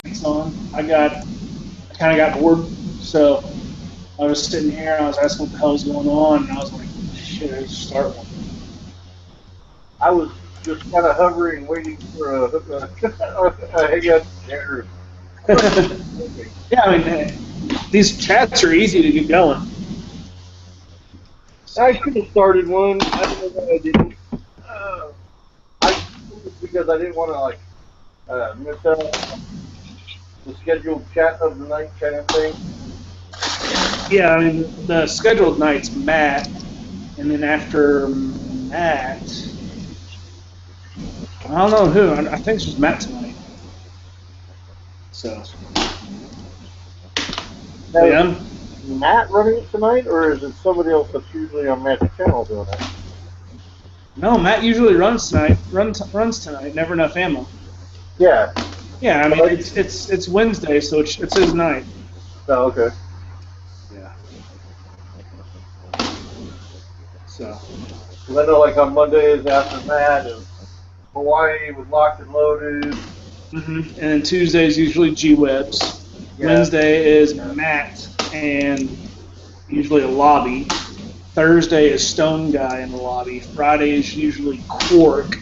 on. I kind of got bored, so I was sitting here and I was asking what the hell was going on, and I was like, shit, I just start one. I was just kind of hovering, waiting for a hang-up there. Yeah, I mean, these chats are easy to get going. I could have started one. I don't know why I didn't. I because I didn't want to miss out the scheduled chat of the night kind of thing. Yeah, I mean, the scheduled night's Matt, and then after Matt, I don't know who. I think it's just Matt tonight. So, Now, yeah. is Matt running it tonight, or is it somebody else that's usually on Matt's channel doing it? No, Matt usually runs tonight. Runs tonight. Never enough ammo. Yeah. Yeah, I mean it's Wednesday, so it's his night. Oh, okay. Yeah. So. Because I know, like on Mondays after Matt, and Hawaii was locked and loaded. And then Tuesday's usually G-Webs. Yeah. Wednesday is Matt and usually a lobby. Thursday is Stone Guy in the lobby. Friday is usually Quark.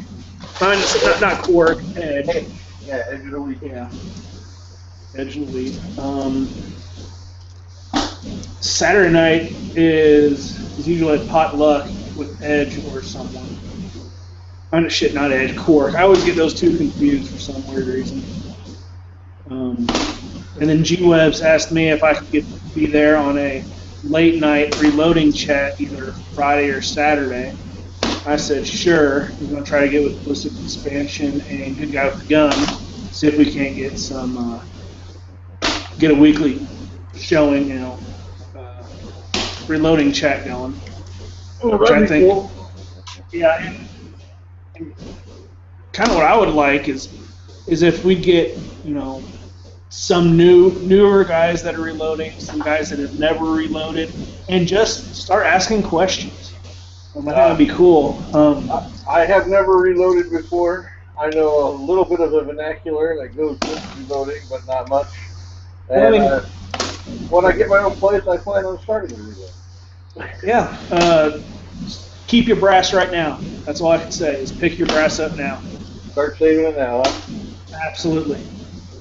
Not Quark, Edge. Yeah, Edge of the Week. Yeah. Edge of the Week. Saturday night is usually potluck with Edge or someone. Not Edge, Quark. I always get those two confused for some weird reason. And then G-Webs asked me if I could be there on a late night reloading chat either Friday or Saturday. I said, sure. We're going to try to get with Ballistic Expansion and Good Guy with the Gun, see if we can't get get a weekly showing, reloading chat going. Which I think, cool. Yeah, and kind of what I would like is if we get, some newer guys that are reloading, some guys that have never reloaded, and just start asking questions. I think that'd be cool. I have never reloaded before. I know a little bit of the vernacular that goes with reloading, but not much. And when I get my own place, I plan on starting to reload. Yeah. Keep your brass right now. That's all I can say is pick your brass up now. Start saving it now, huh? Absolutely.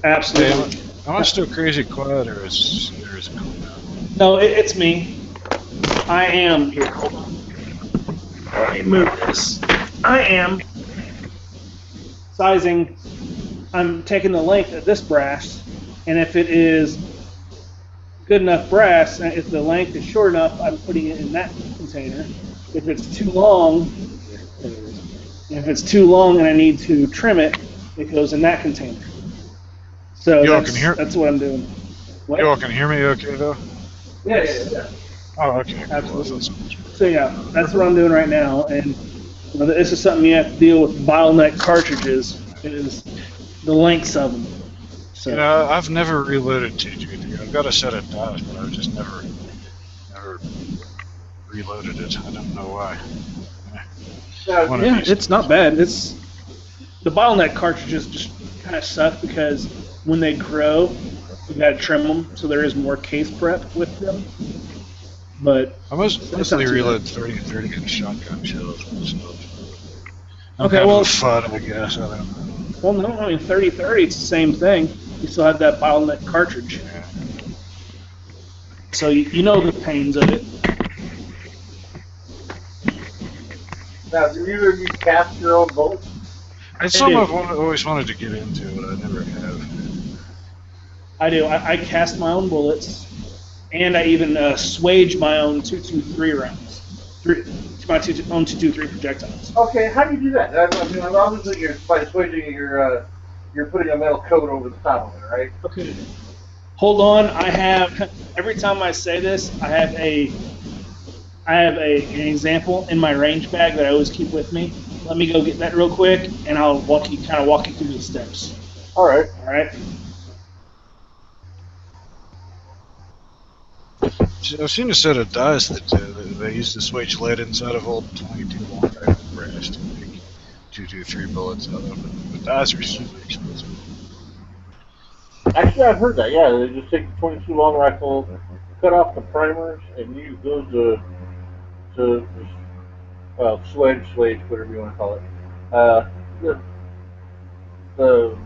Absolutely. Hey, am I still crazy quiet, or is it cool now? No, it's me. I am here. Hold on. Let me move this. I am sizing. I'm taking the length of this brass, and if it is good enough brass, and if the length is short enough, I'm putting it in that container. If it's too long, and I need to trim it, it goes in that container. So that's what I'm doing. What? You all can hear me okay, though? Yes. Yeah. Oh, okay. Absolutely. So yeah, that's what I'm doing right now, and this is something you have to deal with bottleneck cartridges, is the lengths of them. So. I've never reloaded 223. I've got a set of dies, but I've just never reloaded it. I don't know why. Yeah, it's not bad. It's the bottleneck cartridges just kind of suck because when they grow, you got to trim them, so there is more case prep with them. But I mostly reload 30 in shotgun shells. So okay, well, fun, I guess. I don't know. Well, no, I mean 30-30, it's the same thing. You still have that bottleneck cartridge. Yeah. So you know the pains of it. Now, do either of you cast your own bullets? It's something I've always wanted to get into, but I never have. I do. I cast my own bullets, and I even swage my own 223 rounds. My own 223 projectiles. Okay, how do you do that? I mean, obviously, by swaging, you're putting a metal coat over the top of it, right? Okay. Hold on. I have every time I say this, I have an example in my range bag that I always keep with me. Let me go get that real quick, and I'll walk you through the steps. All right. All right. I've seen a set of dies that they use the swage lead inside of old 22 long rifle brass to make 223 bullets out of it. The dies are super expensive. Actually, I've heard that. Yeah, they just take the 22 long rifle, cut off the primers, and use those to well, swage, whatever you want to call it. The the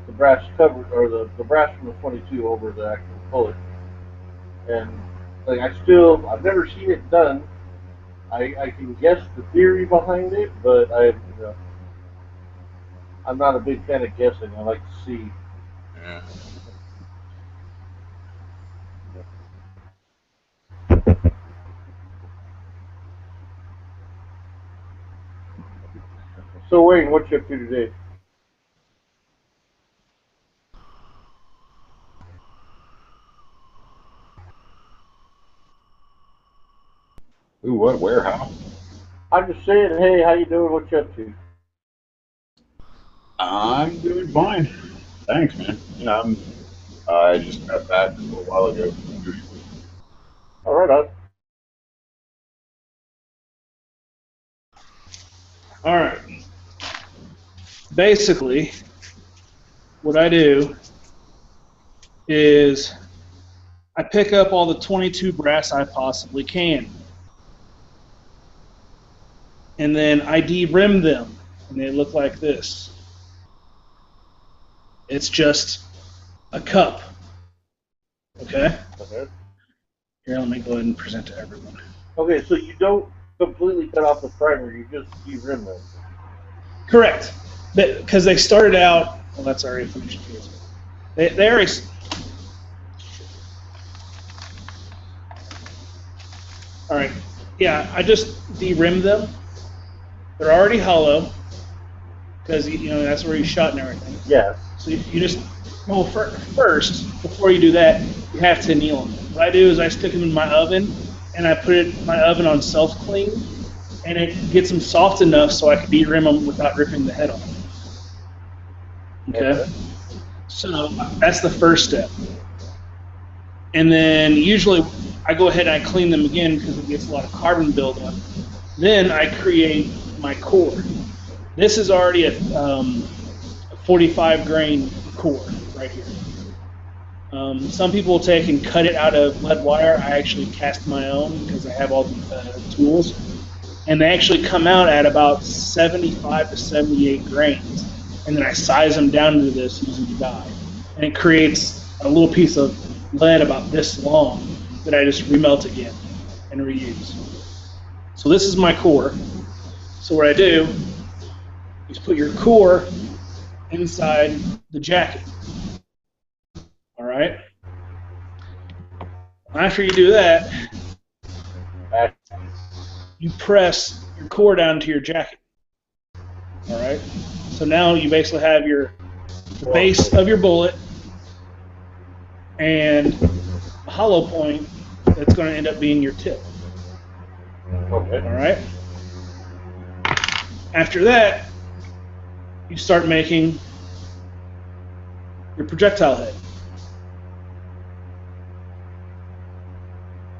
the brass cover or the brass from the 22 over the actual bullet, and like I've never seen it done. I can guess the theory behind it, but I'm not a big fan of guessing. I like to see. Yeah. So Wayne, what you up to today? Ooh, what? Where? How? I'm just saying, hey, how you doing? What you up to? I'm doing fine. Thanks, man. I just got back a little while ago. All right, All right. Basically, what I do is I pick up all the 22 brass I possibly can. And then I de-rim them, and they look like this. It's just a cup. Okay? Okay. Here, let me go ahead and present to everyone. Okay, so you don't completely cut off the primer; you just de-rim them. Correct. Because they started out. Well, that's already finished. They already. All right. Yeah, I just de-rimmed them. They're already hollow because that's where you shot and everything. Yeah. So you just first before you do that, you have to anneal them. What I do is I stick them in my oven and I put my oven on self-clean, and it gets them soft enough so I can de-rim them without ripping the head off. Okay. So that's the first step. And then usually I go ahead and I clean them again because it gets a lot of carbon buildup. Then I create my core. This is already a 45 grain core right here. Some people will take and cut it out of lead wire. I actually cast my own because I have all the tools. And they actually come out at about 75 to 78 grains. And then I size them down to this using the die. And it creates a little piece of lead about this long that I just remelt again and reuse. So this is my core. So what I do is put your core inside the jacket. All right? After you do that, you press your core down to your jacket. All right? So now you basically have the base of your bullet and a hollow point that's going to end up being your tip. Okay. All right? After that, you start making your projectile head.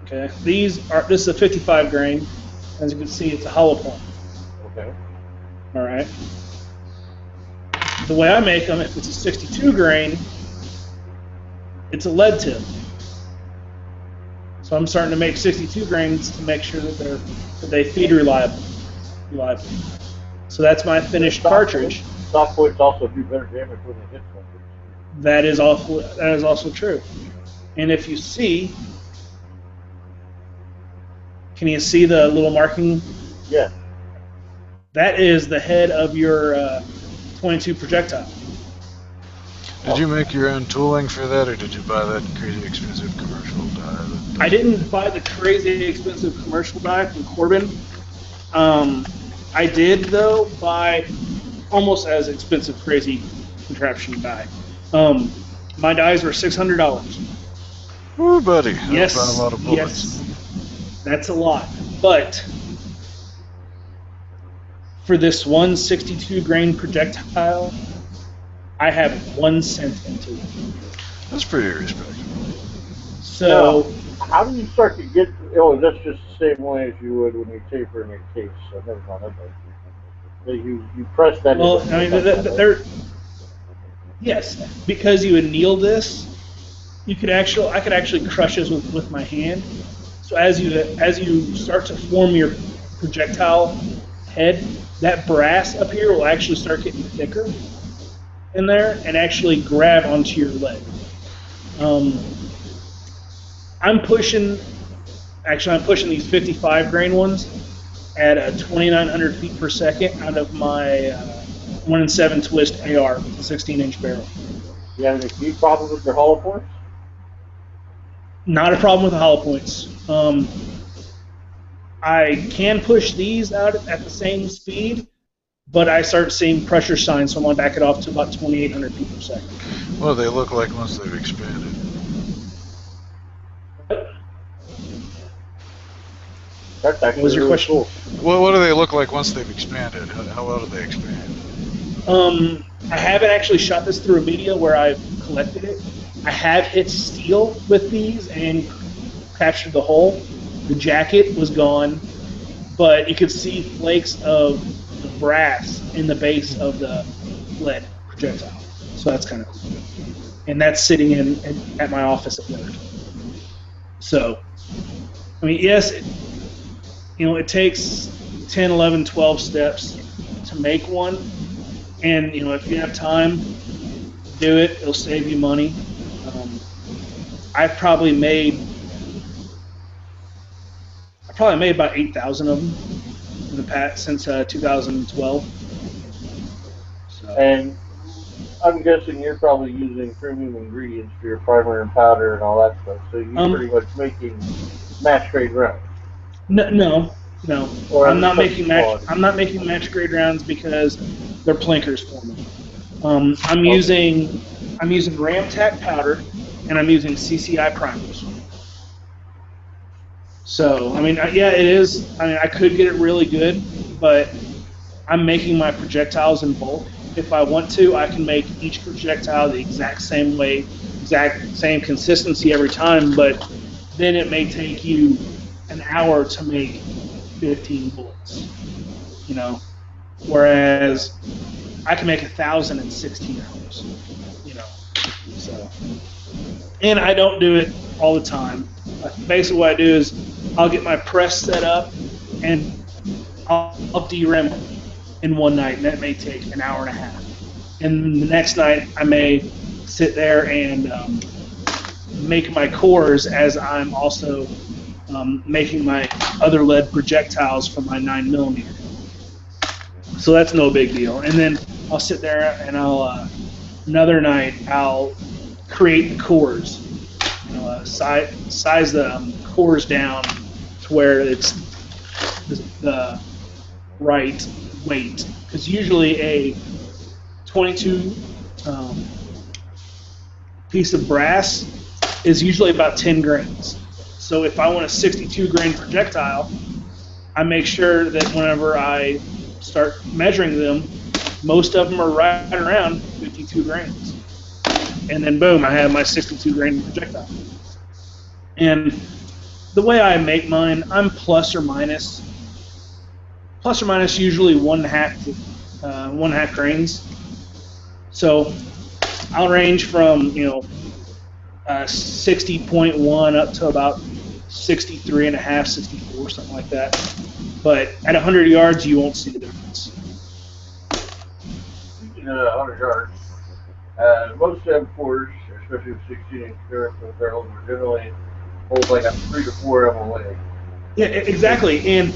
Okay, this is a 55 grain. As you can see, it's a hollow point. Okay. All right. The way I make them, if it's a 62 grain, it's a lead tip. So I'm starting to make 62 grains to make sure that they feed reliably. So that's my finished cartridge. Soft points also do better damage when they hit something. That is also true. And if you see, can you see the little marking? Yeah. That is the head of your 22 projectile. Did you make your own tooling for that, or did you buy that crazy expensive commercial die? I didn't buy the crazy expensive commercial die from Corbin. I did, though, buy almost as expensive crazy contraption die. My dies were $600. Ooh, buddy. Yes, That's a lot of bullets. yes, that's a lot. But for this 162 grain projectile, I have 1 cent into it. That's pretty respectable. So, now, how do you start to get? Oh, that's just the same way as you would when you taper in a case. So never mind. Okay. You press that. well, I mean, Yes, because you anneal this, I could actually crush this with my hand. So as you start to form your projectile head, that brass up here will actually start getting thicker in there and actually grab onto your leg. I'm pushing these 55 grain ones at 2,900 feet per second out of my 1 in 7 twist AR with a 16-inch barrel. You have any problems with your hollow points? Not a problem with the hollow points. I can push these out at the same speed, but I start seeing pressure signs, so I'm going to back it off to about 2,800 feet per second. What do they look like once they've expanded? That's actually What was your really question? cool. What do they look like once they've expanded? How well do they expand? I haven't actually shot this through a media where I've collected it. I have hit steel with these and captured the hole. The jacket was gone, but you could see flakes of the brass in the base of the lead projectile. So that's kind of cool. And that's sitting at my office at work. So, I mean, yes, it takes 10, 11, 12 steps to make one. And, if you have time, do it. It'll save you money. I've probably made about 8,000 of them in the past since 2012. So. And I'm guessing you're probably using premium ingredients for your primer and powder and all that stuff. So you're pretty much making match grade rounds. No. I'm not making match grade rounds because they're plinkers for me. I'm using Ramtac powder and I'm using CCI primers. So, I mean, yeah, it is. I mean, I could get it really good, but I'm making my projectiles in bulk. If I want to, I can make each projectile the exact same way, exact same consistency every time, but then it may take you an hour to make 15 bullets, whereas I can make 1,000 in 16 hours, so. And I don't do it all the time. Basically what I do is I'll get my press set up and I'll DRAM in one night, and that may take an hour and a half. And the next night I may sit there and make my cores as I'm also making my other lead projectiles for my 9mm. So that's no big deal. And then I'll sit there and another night I'll create the cores, size the cores down to where it's the right weight. Because usually a 22 piece of brass is usually about 10 grains. So if I want a 62 grain projectile, I make sure that whenever I start measuring them, most of them are right around 52 grains. And then boom, I have my 62 grain projectile. And the way I make mine, I'm plus or minus usually 1.5 grains. So I'll range from 60.1 up to about 63.5, 64, something like that. But at 100 yards, you won't see the difference. Speaking of 100 yards, most M4s, especially with 16-inch barrels, are generally hold like a 3 to 4 MOA. Yeah, exactly. And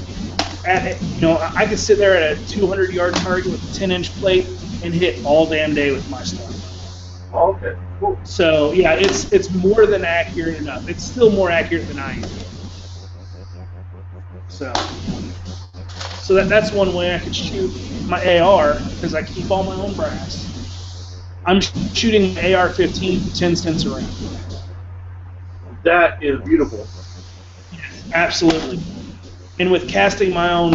I could sit there at a 200-yard target with a 10-inch plate and hit all damn day with my stuff. Oh, okay, cool. So yeah, it's more than accurate enough. It's still more accurate than I am. So that's one way I could shoot my AR, because I keep all my own brass. I'm shooting my AR-15 for 10 cents a round. That is beautiful. Yes, absolutely. And with casting my own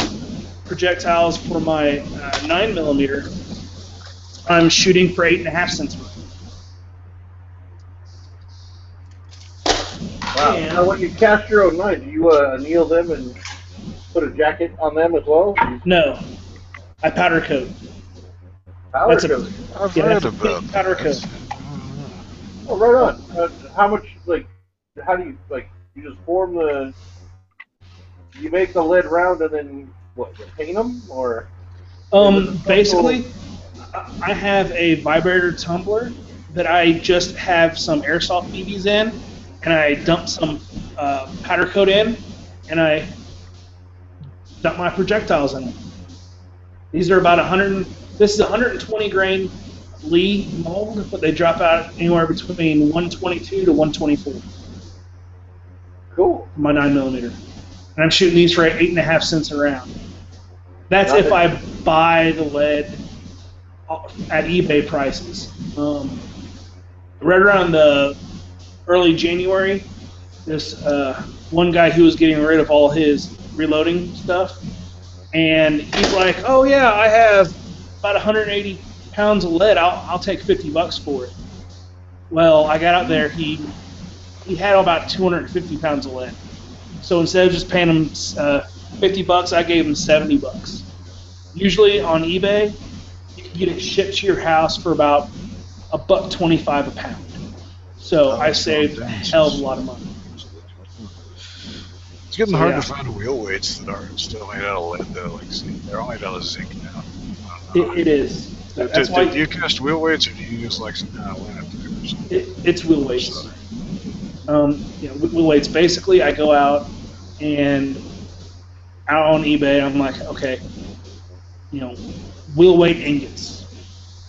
projectiles for my 9mm, I'm shooting for 8.5 cents a round. Wow. And now, when you cast your own knife, do you anneal them and put a jacket on them as well? no, I powder coat. Powder That's a coating. I've Yeah, read that's a about pink powder that. coat. Oh, right on. How much, like, how do you, like, you just form the, you make the lead round and then, what, you paint them? Or? Basically, I have a vibrator tumbler that I just have some airsoft BBs in, and I dump some powder coat in, and I dump my projectiles in them. These are about 100. This is 120 grain Lee mold, but they drop out anywhere between 122 to 124. Cool. My 9mm, and I'm shooting these for 8.5 cents a round. That's if I buy the lead at eBay prices. Right around the early January, this one guy who was getting rid of all his reloading stuff, and he's like, "Oh yeah, I have about 180 pounds of lead. I'll take $50 for it." Well, I got out there. He had about 250 pounds of lead. So instead of just paying him $50, I gave him $70. Usually on eBay, you can get it shipped to your house for about $1.25 a pound. So I saved a hell of a lot of money. It's getting hard to find wheel weights that aren't still made out of lead, though. Like, see, they're all made out of zinc now. It is. That's why. Do you cast wheel weights, or do you use like some kind of lamp or something? It's wheel weights. Wheel weights. Basically, I go out and out on eBay. I'm like, okay, wheel weight ingots.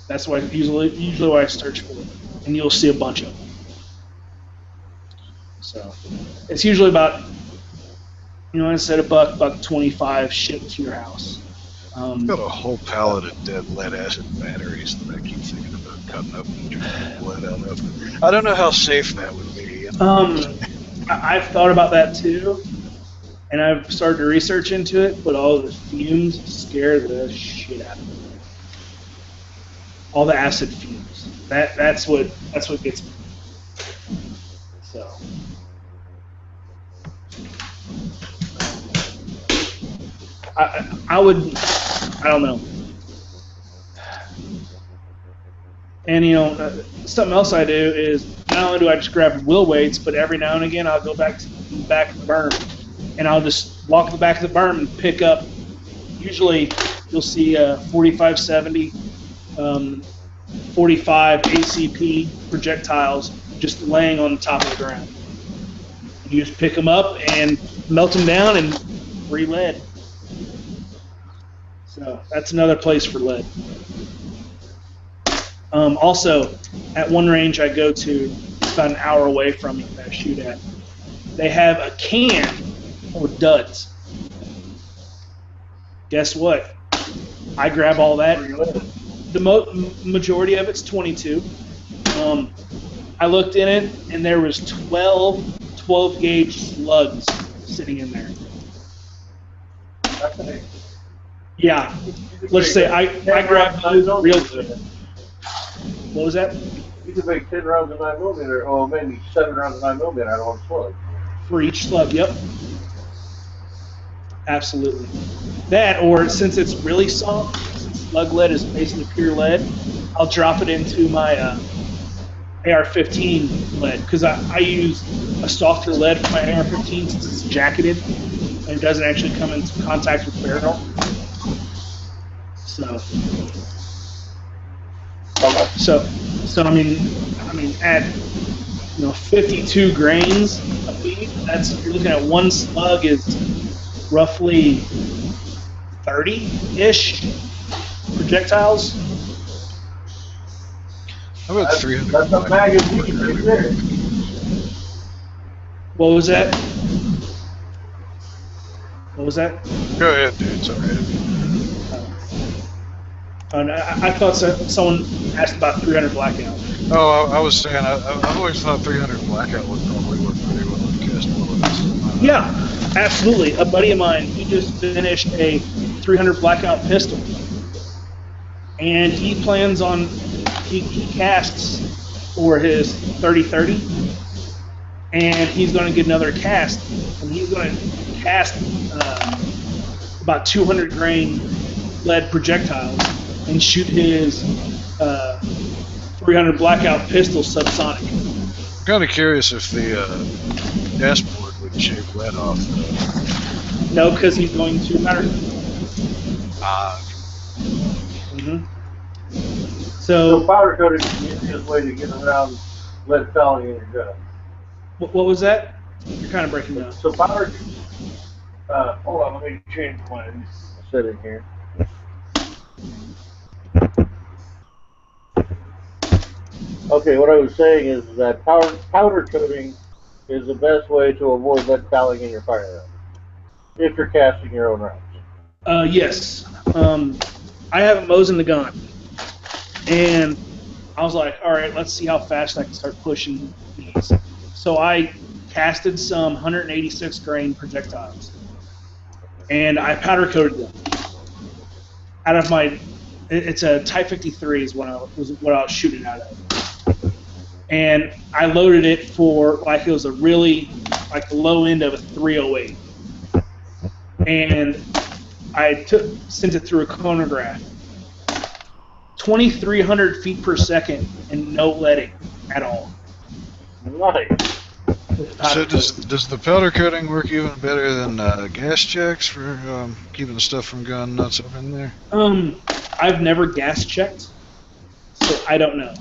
That's what usually what I search for, and you'll see a bunch of them. So it's usually about, I said $1.25 shipped to your house. I've got a whole pallet of dead lead acid batteries that I keep thinking about cutting up and drinking lead out of. I don't know how safe that would be. I've thought about that too, and I've started to research into it, but all the fumes scare the shit out of me. All the acid fumes. That's what gets me. So. I don't know. And something else I do is not only do I just grab wheel weights, but every now and again I'll go back to the back of the berm, and I'll just walk to the back of the berm and pick up. Usually you'll see 4570, 45 ACP projectiles just laying on the top of the ground. You just pick them up and melt them down and re-lead. So that's another place for lead. Also, at one range I go to, it's about an hour away from me that I shoot at, they have a can of duds. Guess what? I grab all that. The majority of it's 22. I looked in it, and there was 12 gauge slugs sitting in there. Yeah, let's say I grabbed those real quick. What was that? You could make 10 rounds of 9mm, or maybe 7 rounds of 9mm out of one slug. For each slug, yep. Absolutely. That, or since it's really soft, slug lead is basically pure lead, I'll drop it into my AR-15 lead, because I use a softer lead for my AR-15 since it's jacketed and it doesn't actually come into contact with the barrel. So I mean, at 52 grains a bead, you're looking at one slug is roughly 30-ish projectiles. How about 300? That's a magazine right there. What was that? Go ahead, dude. It's all right. I thought someone asked about 300 blackout. Oh, I was saying, I've always thought 300 blackout would probably work pretty well in cast bullets. Yeah, absolutely. A buddy of mine, he just finished a 300 blackout pistol, and he plans on he casts for his 30-30, and he's going to get another cast, and he's going to cast about 200 grain lead projectiles and shoot his 300 blackout pistol subsonic. I'm kind of curious if the dashboard would shave lead off. No, because he's going to powder. So powder coating is the easiest way to get around lead fouling in your gun. What was that? You're kind of breaking down. So powder. Hold on, let me change my setting here. Okay, what I was saying is that powder coating is the best way to avoid lead fouling in your firearm if you're casting your own rounds. Yes. I have a Mosin the gun, and I was like, all right, let's see how fast I can start pushing these. So I casted some 186 grain projectiles, and I powder coated them. Out of my, it's a Type 53 is what I was shooting out of. And I loaded it for like it was a really like the low end of a 308, and I sent it through a chronograph. 2,300 feet per second and no leading at all. Nice. So does the powder coating work even better than gas checks for keeping the stuff from going nuts up in there? I've never gas checked, so I don't know.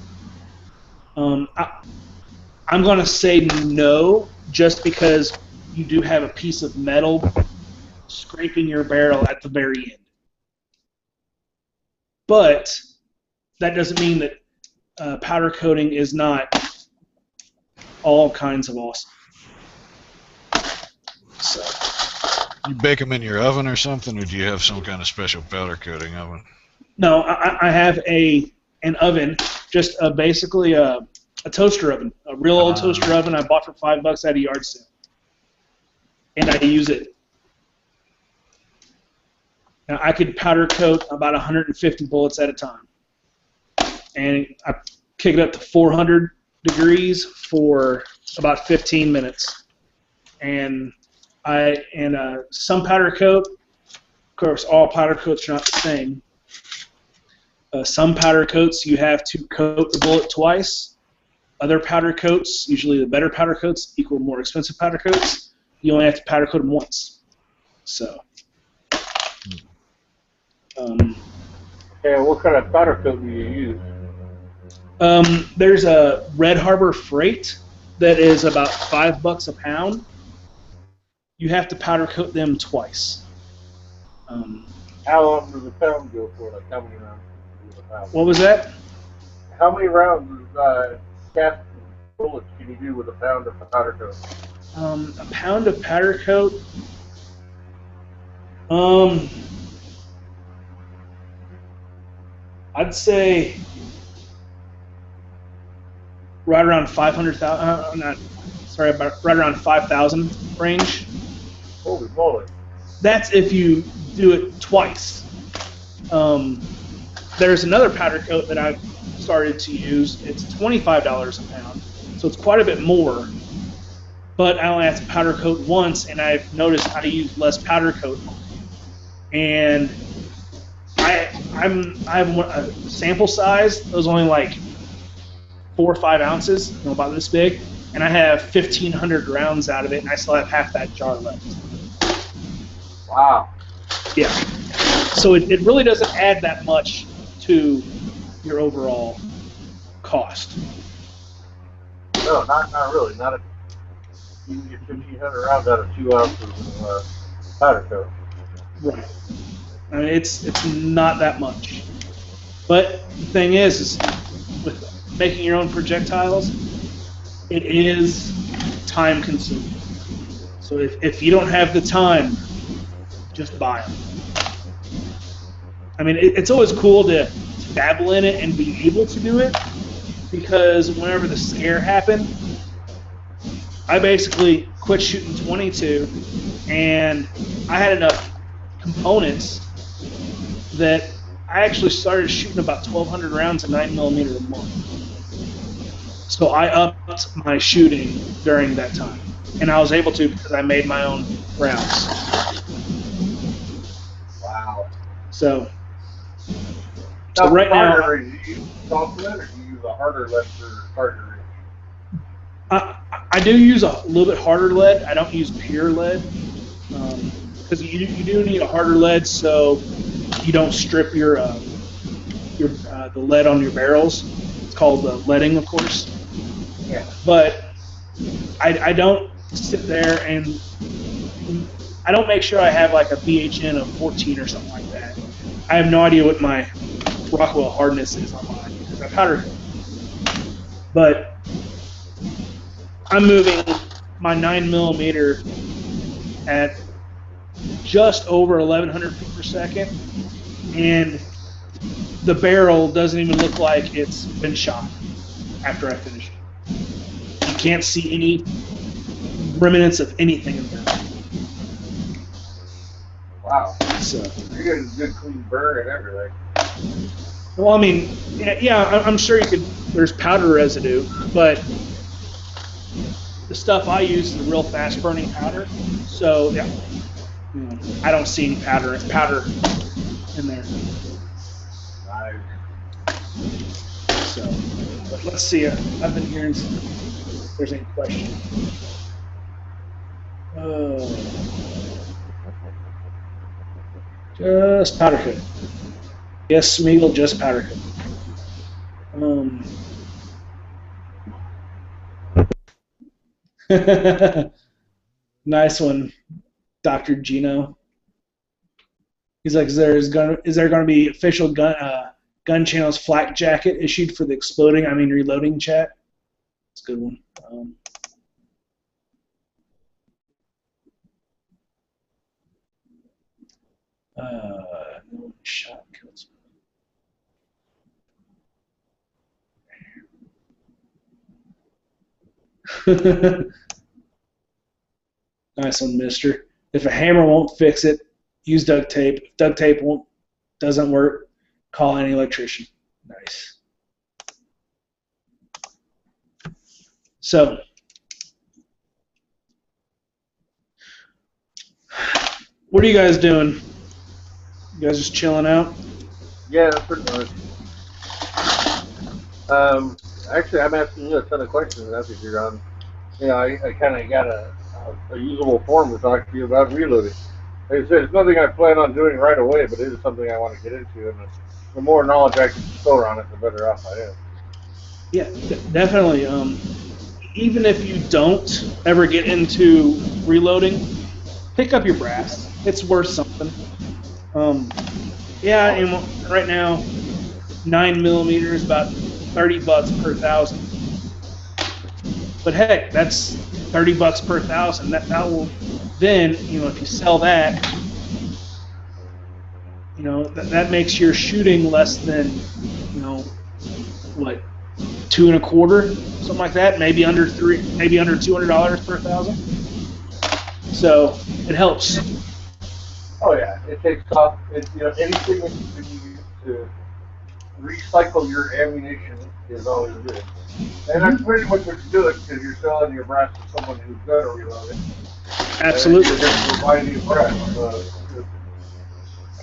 I'm going to say no, just because you do have a piece of metal scraping your barrel at the very end. But that doesn't mean that powder coating is not all kinds of awesome. So, you bake them in your oven or something, or do you have some kind of special powder coating oven? No, I have an oven, just basically a toaster oven, a real old toaster oven I bought for $5 at a yard sale, and I use it. Now, I could powder coat about 150 bullets at a time, and I kick it up to 400 degrees for about 15 minutes. And some powder coat, of course, all powder coats are not the same. Some powder coats you have to coat the bullet twice. Other powder coats, usually the better powder coats, equal more expensive powder coats, you only have to powder coat them once. So. Yeah, what kind of powder coat do you use? There's a Red Harbor Freight that is about $5 a pound. You have to powder coat them twice. How long does a pound go for? Like how many rounds do a pound? What was that? How many rounds cast bullets can you do with a pound of powder coat? A pound of powder coat. I'd say right around 500,000. Right around 5,000 range. Holy moly! That's if you do it twice. There's another powder coat that I've started to use. It's $25 a pound, so it's quite a bit more. But I only have to powder coat once, and I've noticed how to use less powder coat. And I have a sample size that was only like 4 or 5 ounces, about this big, and I have 1,500 rounds out of it, and I still have half that jar left. Wow. Yeah. So it really doesn't add that much to your overall cost. No, not really. Not if you can get 1,500 rounds out of 2 ounces of powder coat. Right. I mean, it's not that much. But the thing is with making your own projectiles, it is time consuming. So if you don't have the time, just buy them. I mean, it's always cool to dabble in it and be able to do it, because whenever the scare happened, I basically quit shooting 22, and I had enough components that I actually started shooting about 1,200 rounds of 9mm a month. So I upped my shooting during that time, and I was able to because I made my own rounds. Wow. So So right now, do you use soft lead or do you use a harder lead for target range? I do use a little bit harder lead. I don't use pure lead because you do need a harder lead so you don't strip your the lead on your barrels. It's called leading, of course. Yeah. But I don't sit there and I don't make sure I have like a BHN of 14 or something like that. I have no idea what my Rockwell hardness is on mine because I powder coat. But I'm moving my 9mm at just over 1,100 feet per second, and the barrel doesn't even look like it's been shot after I finish it. You can't see any remnants of anything in there. Wow. So You're getting a good clean burn and everything. well, I mean, yeah, I'm sure you could. There's powder residue, but the stuff I use is a real fast burning powder. So yeah, I don't see any powder in there. Nice. So, but let's see. I've been hearing if there's any questions. Just powder coat. Yes, Smeagol, just powder coat. Nice one, Dr. Gino. He's like, is there going to be official gun channel's flak jacket issued for the reloading chat? It's a good one. No shot kills. Nice one, mister. If a hammer won't fix it, use duct tape. If duct tape doesn't work, call any electrician. Nice. So, what are you guys doing? You guys just chilling out? Yeah, that's pretty much. Actually, I'm asking you a ton of questions. That's what you're on. I kind of got a usable form to talk to you about reloading. Like I said, it's nothing I plan on doing right away, but it is something I want to get into. And the more knowledge I can store on it, the better off I am. Yeah, definitely. Even if you don't ever get into reloading, pick up your brass. It's worth something. Yeah, and right now, 9mm is about $30 per 1,000. But heck, that's $30 per 1,000. That will then, if you sell that, that makes your shooting less than, what, 2 1/4, something like that. Maybe under $200 per 1,000. So it helps. Oh yeah, it takes off. Anything that you can use to recycle your ammunition is always good. And that's pretty much what you're doing because you're selling your brass to someone who's going to reload it. Absolutely. And you're going to provide you brass.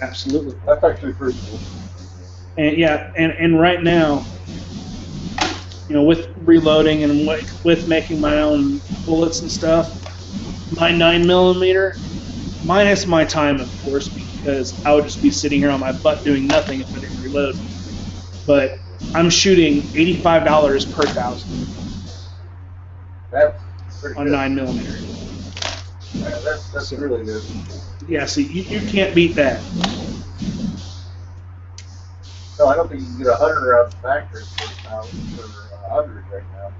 Absolutely. That's actually pretty cool. And yeah, and right now, with reloading and with making my own bullets and stuff, my 9mm, minus my time, of course, because I would just be sitting here on my butt doing nothing if I didn't reload. But I'm shooting $85 per 1,000. That's pretty on good. 9mm. Yeah, that's really good. Yeah, so you can't beat that. No, I don't think you can get 100 out of the factory for 100 right now.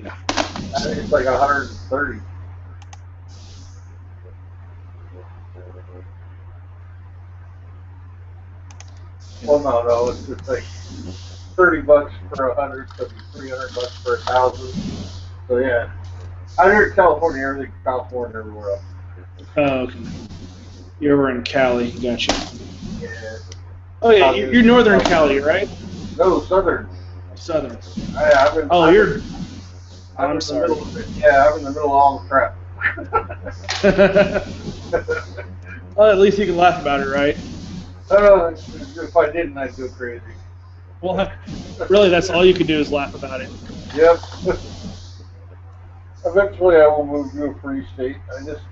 Yeah. I think it's like 130. Well, no, it's just like $30 per 100, so it'd be $300 per 1,000. So yeah, out here in California, everything California everywhere else. Oh, okay. You're over in Cali, gotcha. Yeah. Oh yeah, you're Northern Cali, right? No, Southern. Southern. I'm sorry. I'm in the middle of all the crap. Well, at least you can laugh about it, right? If I didn't, I'd go crazy. Well, really, that's all you can do is laugh about it. Yep. Eventually, I will move to a free state. I just,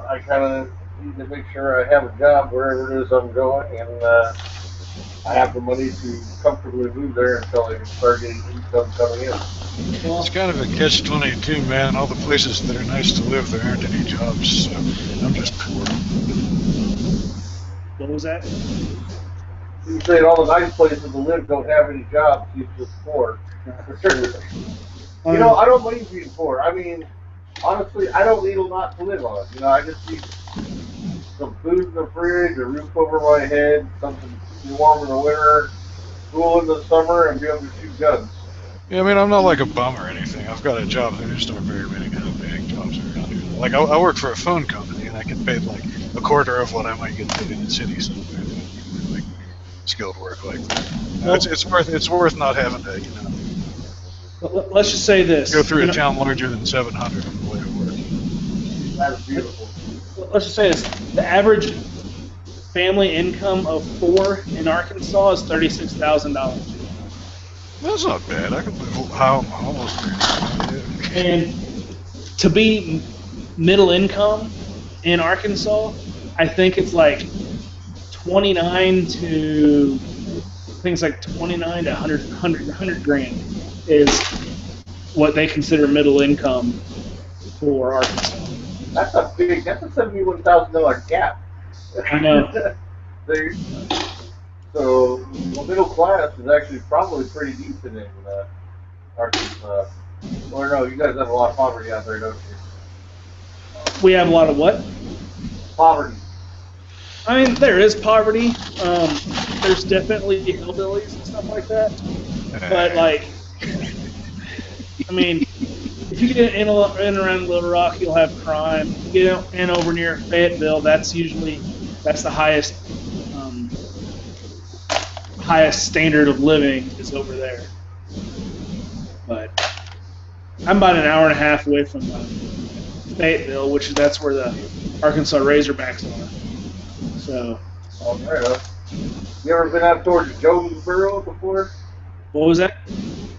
I kind of need to make sure I have a job wherever it is I'm going, and I have the money to comfortably move there until I can start getting income coming in. Well, It's kind of a catch-22, man. All the places that are nice to live, there aren't any jobs, so I'm just poor. what was that? You say all the nice places to live don't have any jobs, you're just poor. I don't mind being poor. I mean, honestly, I don't need a lot to live on. I just need some food in the fridge, a roof over my head, something to keep me warm in the winter, cool in the summer, and be able to shoot guns. Yeah, I mean, I'm not like a bum or anything. I've got a job. There just aren't very many kind of paying jobs around here. Like, I work for a phone company, and I get paid like a quarter of what I might get paid in the city somewhere. Like skilled work like that. Well, it's worth not having to, let's just say this. go through a town larger than 700 on the way to work. That's beautiful. Let's just say this. The average family income of 4 in Arkansas is $36,000. That's not bad. I can live almost there. And to be middle income in Arkansas, I think it's like 29 to 100 grand is what they consider middle income for Arkansas. That's a $71,000 gap. I know. So middle class is actually probably pretty decent in Arkansas. Or no, you guys have a lot of poverty out there, don't you? We have a lot of what? Poverty. I mean, there is poverty. There's definitely hillbillies and stuff like that. But like, I mean, if you get in around Little Rock, you'll have crime. You get in over near Fayetteville, that's the highest standard of living is over there. But I'm about an hour and a half away from Fayetteville, that's where the Arkansas Razorbacks are. So. Oh, fair enough. You ever been out towards Jonesboro before? What was that?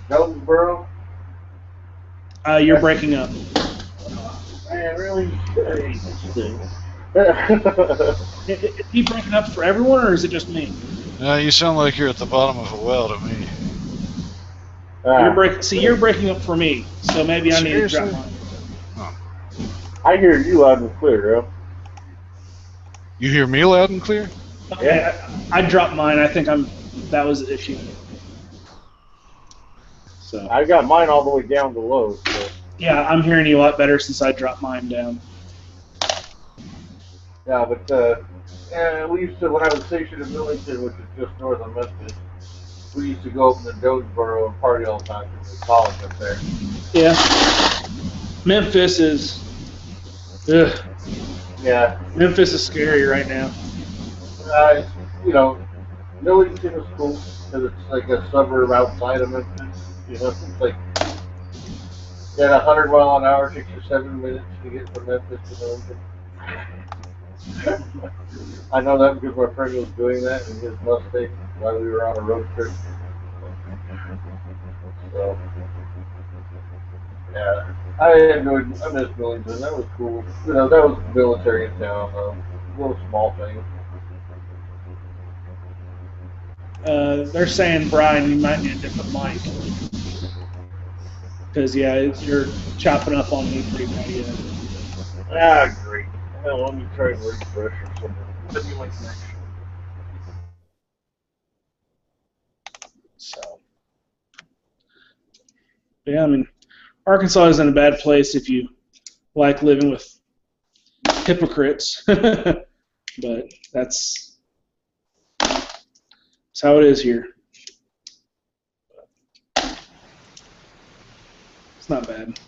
Jonesboro? You're breaking up. Man, really? Is he breaking up for everyone, or is it just me? You sound like you're at the bottom of a well to me. You're breaking up for me, so maybe I need to drop mine. Oh. I hear you loud and clear, bro. You hear me loud and clear? Okay, I dropped mine. I think that was the issue. So I got mine all the way down to low. So. Yeah, I'm hearing you a lot better since I dropped mine down. Yeah, but we used to, when I was stationed in Millington, which is just north of Memphis, we used to go up to Jonesboro and party all the time because the college up there. Yeah. Memphis is. Ugh. Yeah. Memphis is scary right now. Millington is cool because it's like a suburb outside of Memphis. It's like at 100 mile an hour, takes you 7 minutes to get from Memphis to Millington. I know that because my friend was doing that in his Mustang while we were on a road trip. So, yeah, I miss Millington. That was cool. That was military in town, though. A little small thing. They're saying, Brian, you might need a different mic. Because, yeah, you're chopping up on me pretty bad. Ah, great. Well, let me try and refresh or something. Maybe my connection. So, yeah, I mean, Arkansas isn't a bad place if you like living with hypocrites. But that's how it is here. It's not bad.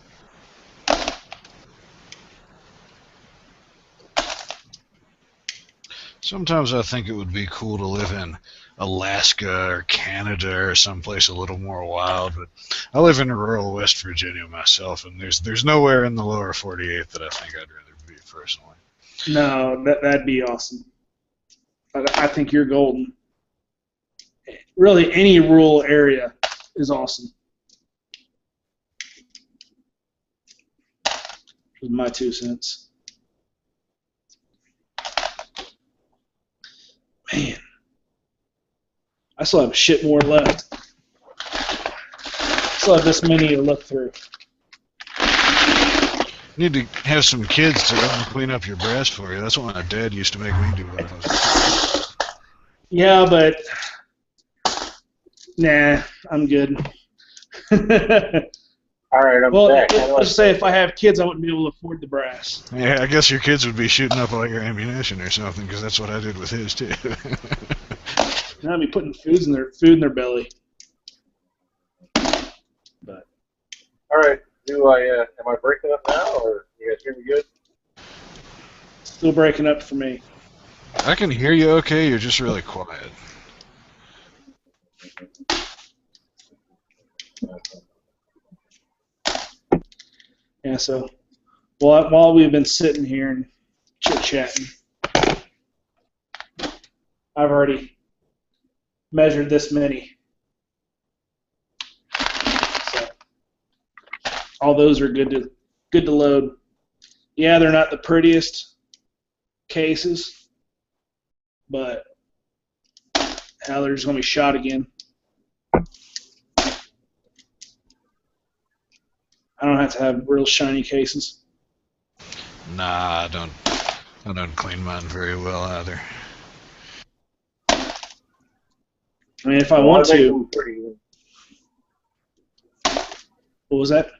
Sometimes I think it would be cool to live in Alaska or Canada or someplace a little more wild, but I live in rural West Virginia myself, and there's nowhere in the lower 48 that I think I'd rather be personally. No, that'd be awesome. I think you're golden. Really, any rural area is awesome. With my 2 cents. Man, I still have shit more left. Still have this many to look through. Need to have some kids to go and clean up your brass for you. That's what my dad used to make me do when I was a kid. Yeah, but nah, I'm good. All right, I'm Well, back. let's say if I have kids, I wouldn't be able to afford the brass. Yeah, I guess your kids would be shooting up all your ammunition or something, because that's what I did with his too. Now I'd be putting food in their belly. But All right, am I breaking up now, or you guys hear me good? still breaking up for me. I can hear you okay. You're just really quiet. Yeah, so while we've been sitting here and chit-chatting, I've already measured this many. So all those are good to load. Yeah, they're not the prettiest cases, but hell, they're just going to be shot again. I don't have to have real shiny cases. Nah, I don't clean mine very well either. I mean, if I want to. What was that?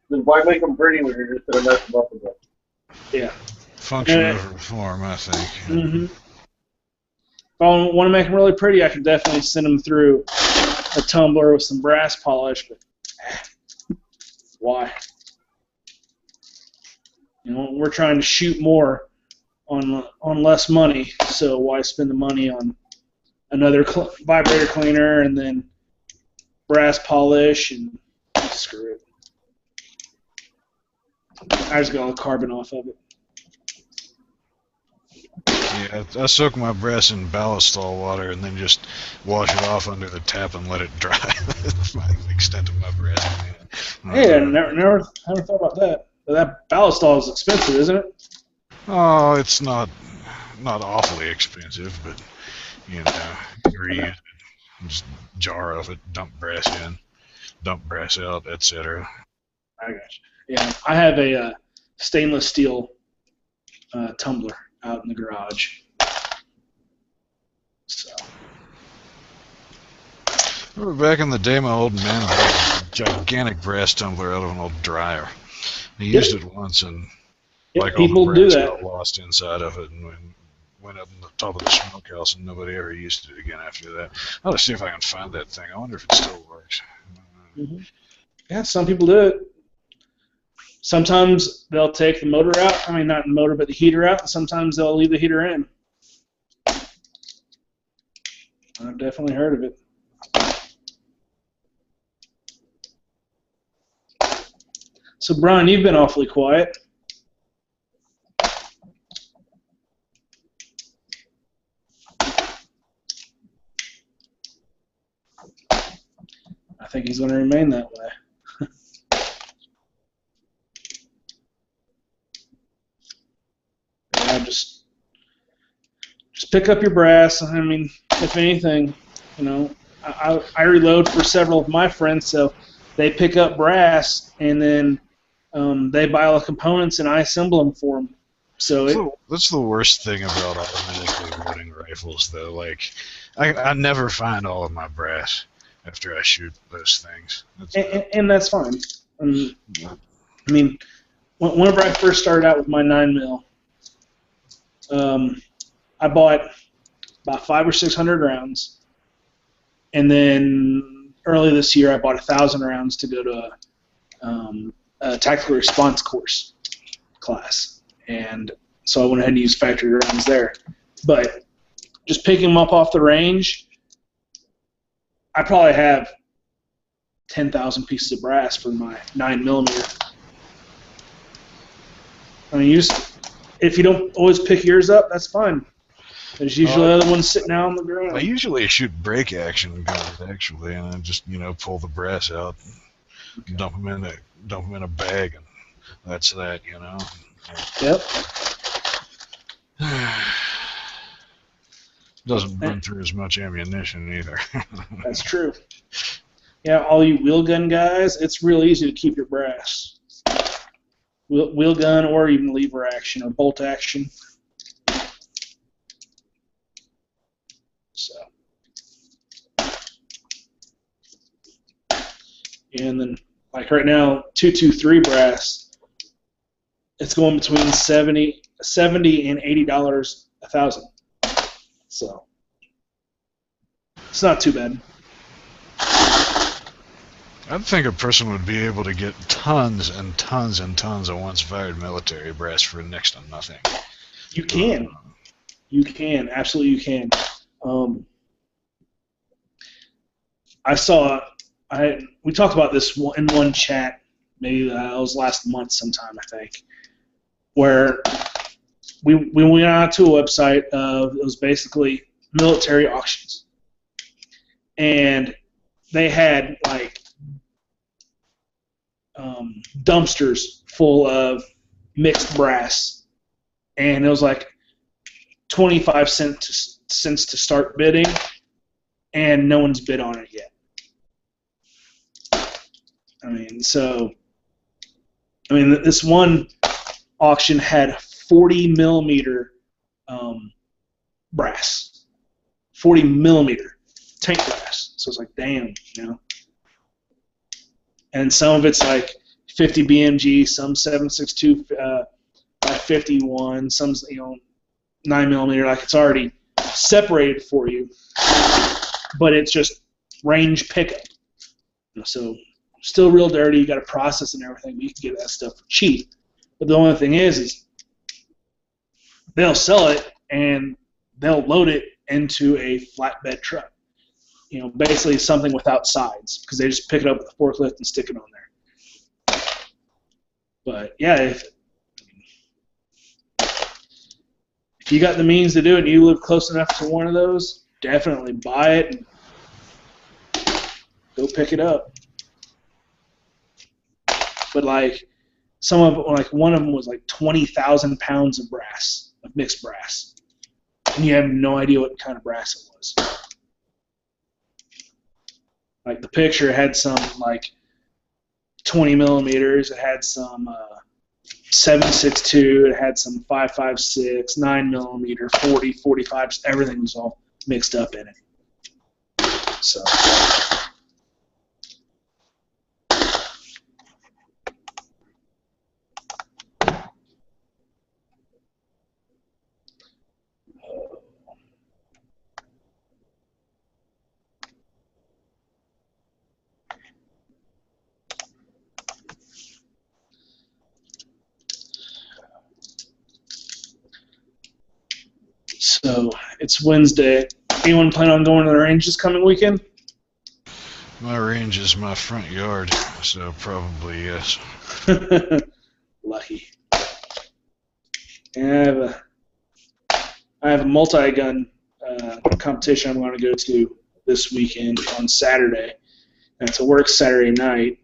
Then why make them pretty when you're just going to mess them up again? Yeah. Function over form, I think. Mm-hmm. If I want to make them really pretty, I can definitely send them through a tumbler with some brass polish, but why? You know, we're trying to shoot more on less money, so why spend the money on another vibrator cleaner and then brass polish and screw it. I just got all the carbon off of it. Yeah, I soak my brass in ballastol water and then just wash it off under the tap and let it dry. That's my extent of my brass. Hey, I never thought about that. But that ballastol is expensive, isn't it? Oh, it's not awfully expensive, but you know, you reuse it, just jar of it, dump brass in, dump brass out, etc. I got you. Yeah, I have a stainless steel tumbler out in the garage. So. Remember back in the day, my old man had a gigantic brass tumbler out of an old dryer. He used it once, and like people all the do brass that. got lost inside of it, and went up on the top of the smokehouse, and nobody ever used it again after that. I'll just see if I can find that thing. I wonder if it still works. Mm-hmm. Yeah, some people do it. Sometimes they'll take the motor out. I mean, not the motor, but the heater out. And sometimes they'll leave the heater in. I've definitely heard of it. So, Brian, you've been awfully quiet. I think he's going to remain that way. Yeah, just pick up your brass. I mean, if anything, you know, I reload for several of my friends, so they pick up brass and then they buy all the components and I assemble them for them. So that's the worst thing about automatically loading rifles, though. Like, I never find all of my brass after I shoot those things. And that's fine. I mean, whenever I first started out with my 9mm, I bought about 500 or 600 rounds, and then early this year I bought 1,000 rounds to go to a tactical response course class, and so I went ahead and used factory rounds there. But just picking them up off the range, I probably have 10,000 pieces of brass for my 9mm. I mean, if you don't always pick yours up, that's fine. There's usually other ones sitting out on the ground. I usually shoot break action guns, actually, and I just pull the brass out, and dump them in a bag, and that's that. Yep. Doesn't burn through as much ammunition either. That's true. Yeah, all you wheel gun guys, it's real easy to keep your brass. Wheel gun or even lever action or bolt action. So. And then, like right now, 223 brass, it's going between $70 and $80 a thousand. So it's not too bad. I think a person would be able to get tons and tons and tons of once fired military brass for next to nothing. You can. You can. Absolutely you can. We talked about this in one chat, maybe it was last month sometime, I think, where we went out to a website it was basically military auctions. And they had like dumpsters full of mixed brass, and it was like 25 cents to start bidding, and no one's bid on it yet. This one auction had 40 millimeter brass, 40 millimeter tank brass. So it's like, damn, And some of it's like 50 BMG, some 7.62 by 51, some 9 millimeter. Like it's already separated for you, but it's just range pickup. So still real dirty. You got to process and everything, but you can get that stuff for cheap. But the only thing is they'll sell it and they'll load it into a flatbed truck. Basically something without sides, because they just pick it up with a forklift and stick it on there. But yeah, if you got the means to do it and you live close enough to one of those, definitely buy it and go pick it up. But like one of them was like 20,000 pounds of brass, of mixed brass, and you have no idea what kind of brass it was. Like the picture had some like 20 millimeters, it had some 7.62, it had some 5.56, 9 millimeter, 40, 45, everything was all mixed up in it. So. So it's Wednesday. Anyone plan on going to the range this coming weekend? My range is my front yard, so probably yes. Lucky. And I have a multi-gun competition I'm going to go to this weekend on Saturday. And it's a work Saturday night.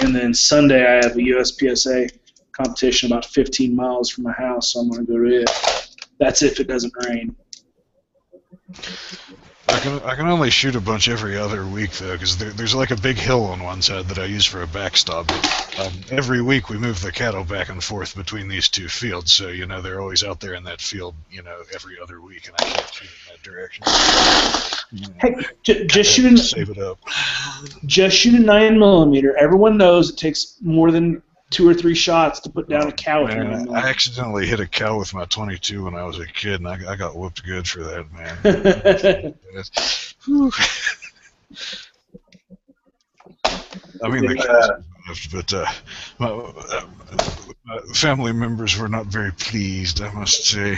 And then Sunday I have a USPSA competition about 15 miles from my house, so I'm going to go to it. That's if it doesn't rain. I can only shoot a bunch every other week, though, because there's like a big hill on one side that I use for a backstop. Every week we move the cattle back and forth between these two fields, so, they're always out there in that field, every other week, and I can't shoot in that direction. Hey, just shoot save it up. Just shoot a 9 millimeter. Everyone knows it takes more than 2 or 3 shots to put down a cow with 9 millimeter. I accidentally hit a cow with my 22 when I was a kid, and I got whooped good for that, man. I mean, the kids lived, but my family members were not very pleased, I must say.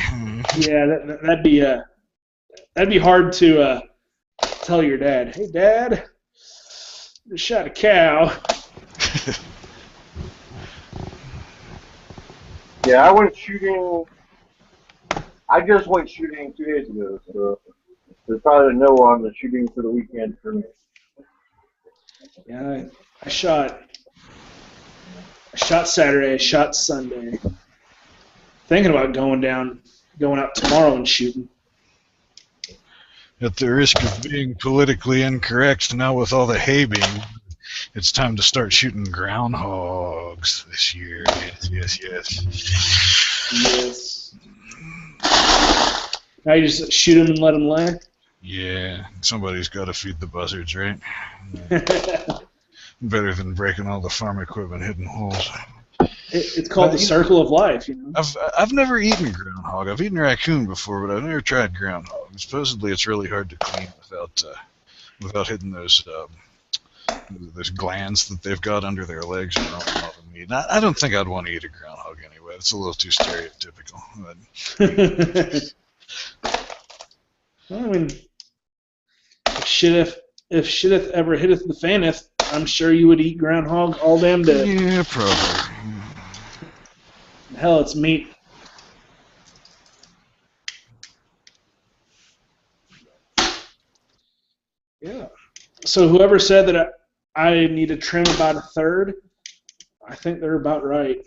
Yeah, that'd be hard to tell your dad. Hey, Dad, I just shot a cow. Yeah, I went shooting. I just went shooting 2 days ago, so there's probably a no on the shooting for the weekend for me. Yeah, I shot Saturday, I shot Sunday. Thinking about going out tomorrow and shooting. At the risk of being politically incorrect, now with all the hay being, it's time to start shooting groundhogs this year. Yes. Now you just shoot them and let them lay? Yeah, somebody's got to feed the buzzards, right? Better than breaking all the farm equipment hitting holes. It's called the circle of life, you know. I've never eaten groundhog. I've eaten raccoon before, but I've never tried groundhog. Supposedly, it's really hard to clean without hitting those glands that they've got under their legs and all the meat. I don't think I'd want to eat a groundhog anyway. It's a little too stereotypical. Well, I mean, if shitteth ever hitteth the faneth, I'm sure you would eat groundhog all damn day. Yeah, probably. Hell, it's meat. Yeah. So whoever said that I need to trim about a third, I think they're about right.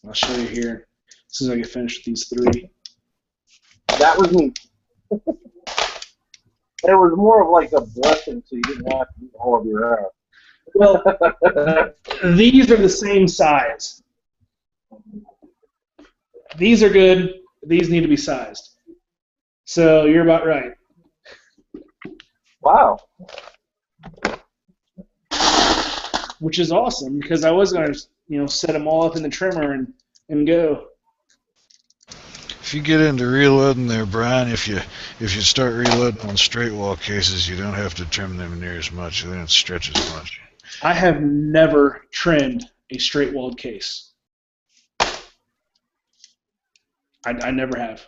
I'll show you here as soon as I get finished with these 3. That was me. It was more of like a blessing, so you didn't have to eat all of your ass. Well, these are the same size. These are good. These need to be sized. So you're about right. Wow. Which is awesome because I was going to, set them all up in the trimmer and go. If you get into reloading there, Brian, if you start reloading on straight wall cases, you don't have to trim them near as much. They don't stretch as much. I have never trimmed a straight walled case. I never have.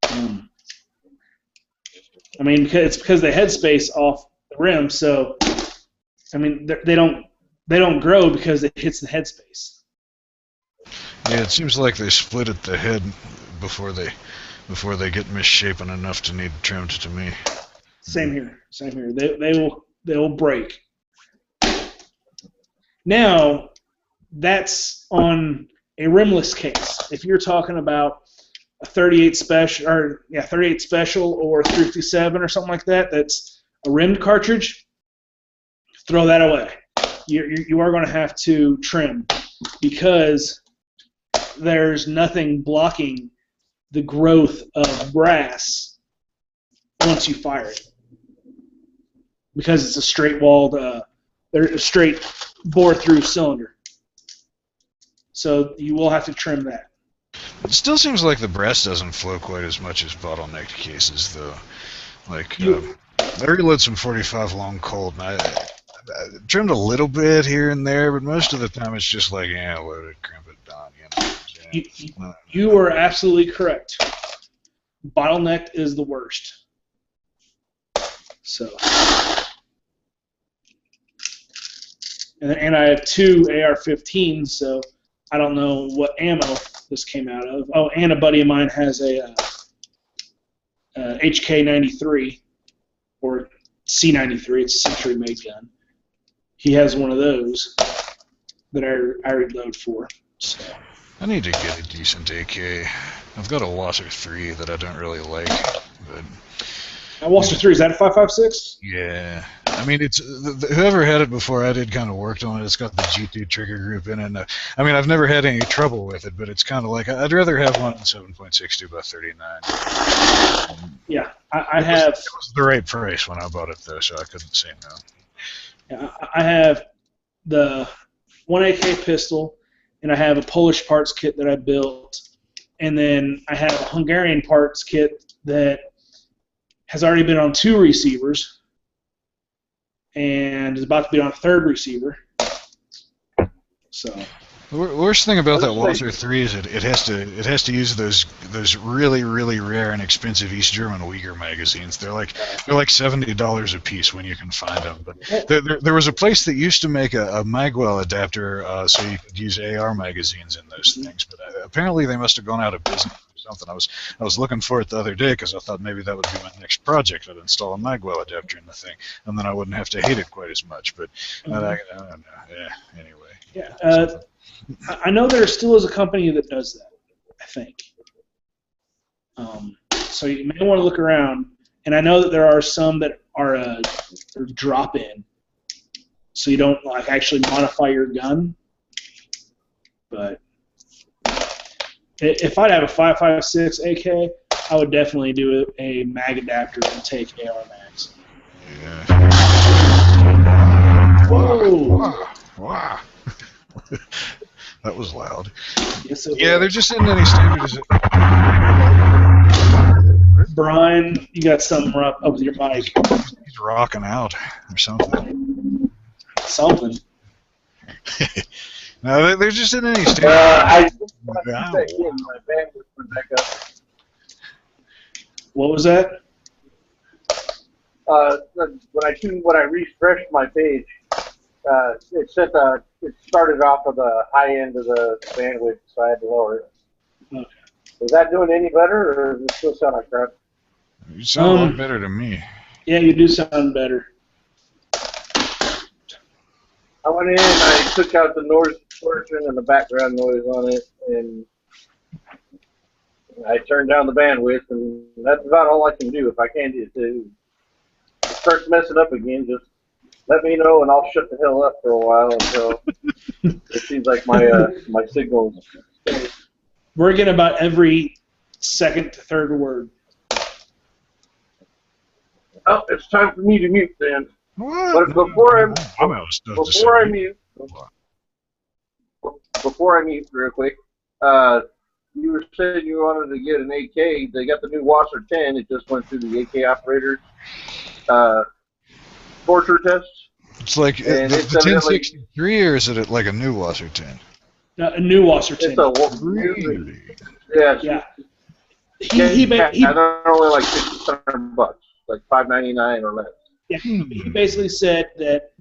I mean, it's because they headspace off the rim, so I mean they don't grow because it hits the headspace. Yeah, it seems like they split at the head before they get misshapen enough to need trimmed to me. Same here. They will break. Now, that's on a rimless case. If you're talking about a 38 special or 38 special or 357 or something like that, that's a rimmed cartridge, throw that away. You are going to have to trim because there's nothing blocking the growth of brass once you fire it, because it's a straight walled, a straight bore through cylinder. So you will have to trim that. It still seems like the brass doesn't flow quite as much as bottlenecked cases, though. Like I reload some 45 long cold, and I trimmed a little bit here and there, but most of the time it's just like, load it, crimp it, done. You are absolutely correct. Bottlenecked is the worst. So, and I have 2 AR-15s, so I don't know what ammo this came out of. Oh, and a buddy of mine has a HK-93 or C-93. It's a century-made gun. He has one of those that I reload for. So. I need to get a decent AK. I've got a Wasser 3 that I don't really like, but Wasser 3, is that a 5.56? Yeah. I mean, it's whoever had it before I did kind of worked on it. It's got the G2 trigger group in it. And, I mean, I've never had any trouble with it, but it's kind of like I'd rather have one in 7.62 by 39. Yeah, I have. It was the right price when I bought it, though, so I couldn't say no. Yeah, I have the 1AK pistol, and I have a Polish parts kit that I built, and then I have a Hungarian parts kit that has already been on 2 receivers and is about to be on a 3rd receiver. So The worst thing about that Walther 3 is it has to use those really rare and expensive East German Uyghur magazines. They're like $70 a piece when you can find them. But there was a place that used to make a Magwell adapter so you could use AR magazines in those things. But apparently they must have gone out of business or something. I was looking for it the other day because I thought maybe that would be my next project. I'd install a Magwell adapter in the thing, and then I wouldn't have to hate it quite as much. But I don't know. Yeah. Anyway. Yeah. I know there still is a company that does that, I think. So you may want to look around. And I know that there are some that are drop-in, so you don't like actually modify your gun. But if I'd have a 5.56 AK, I would definitely do a mag adapter and take AR mags. Yeah. Whoa! Wow. That was loud. Yes, there just isn't any standard. Brian, you got something up with your mic. He's rocking out or something. Something. No, there just isn't any standard. I my bandwidth went back up. What was that? When I refreshed my page, it started off of the high end of the bandwidth, so I had to lower it. Okay. Is that doing any better, or does it still sound like crap? You sound a lot better to me. Yeah, you do sound better. I went in and I took out the noise portion and the background noise on it, and I turned down the bandwidth, and that's about all I can do. If I can't do it, starts messing up again, just let me know, and I'll shut the hell up for a while until it seems like my signal's steady. We're getting about every second to third word. Oh, it's time for me to mute then. What? But before I mute real quick, you were saying you wanted to get an AK. They got the new Wasser 10. It just went through the AK operators torture tests. It's like the 1063, or is it like a new Wasser 10? A new Wasser 10. It's a Really? Yeah. They're only like $600, like $599 or less. Yeah, he basically said that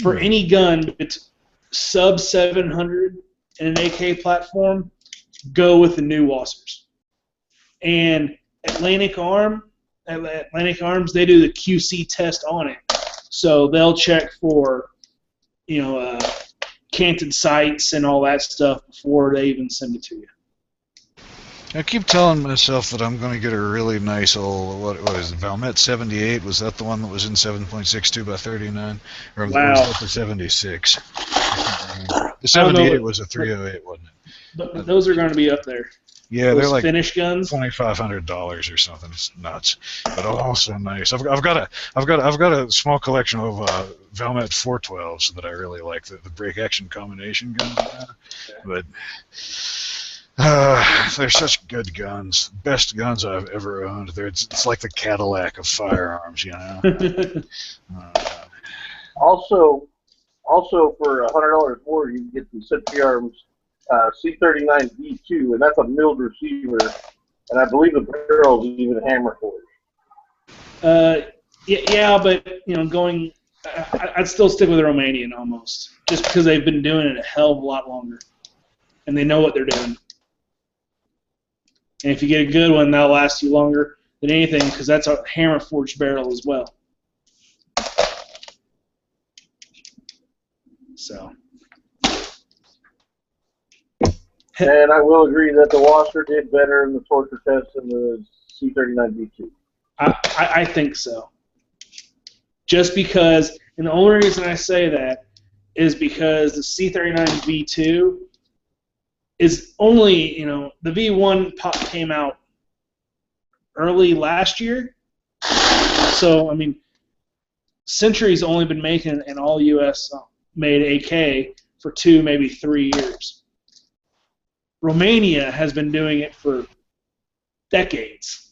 for any gun that's sub 700 in an AK platform, go with the new Wassers. And Atlantic Arms, they do the QC test on it. So they'll check for, canted sights and all that stuff before they even send it to you. I keep telling myself that I'm going to get a really nice old, what is it, Valmet 78? Was that the one that was in 7.62 by 39? Or was that the 76? The 78 was a 308, wasn't it? But those are going to be up there. Yeah, they're like Finnish guns, $2,500 or something. It's nuts, but also nice. I've got a small collection of Valmet 412s that I really like, the break action combination guns. But they're such good guns, best guns I've ever owned. It's like the Cadillac of firearms, Also for $100 more, you can get the Century Arms C39 V2, and that's a milled receiver, and I believe the barrel is even hammer forged. Yeah, but I'd still stick with the Romanian almost, just because they've been doing it a hell of a lot longer, and they know what they're doing. And if you get a good one, that'll last you longer than anything, because that's a hammer forged barrel as well. So. And I will agree that the Wasser did better in the torture test than the C39 V2. I think so. Just because, and the only reason I say that is because the C39 V2 is only, the V1 came out early last year. So, Century's only been making an all-U.S. made AK for 2, maybe 3 years. Romania has been doing it for decades.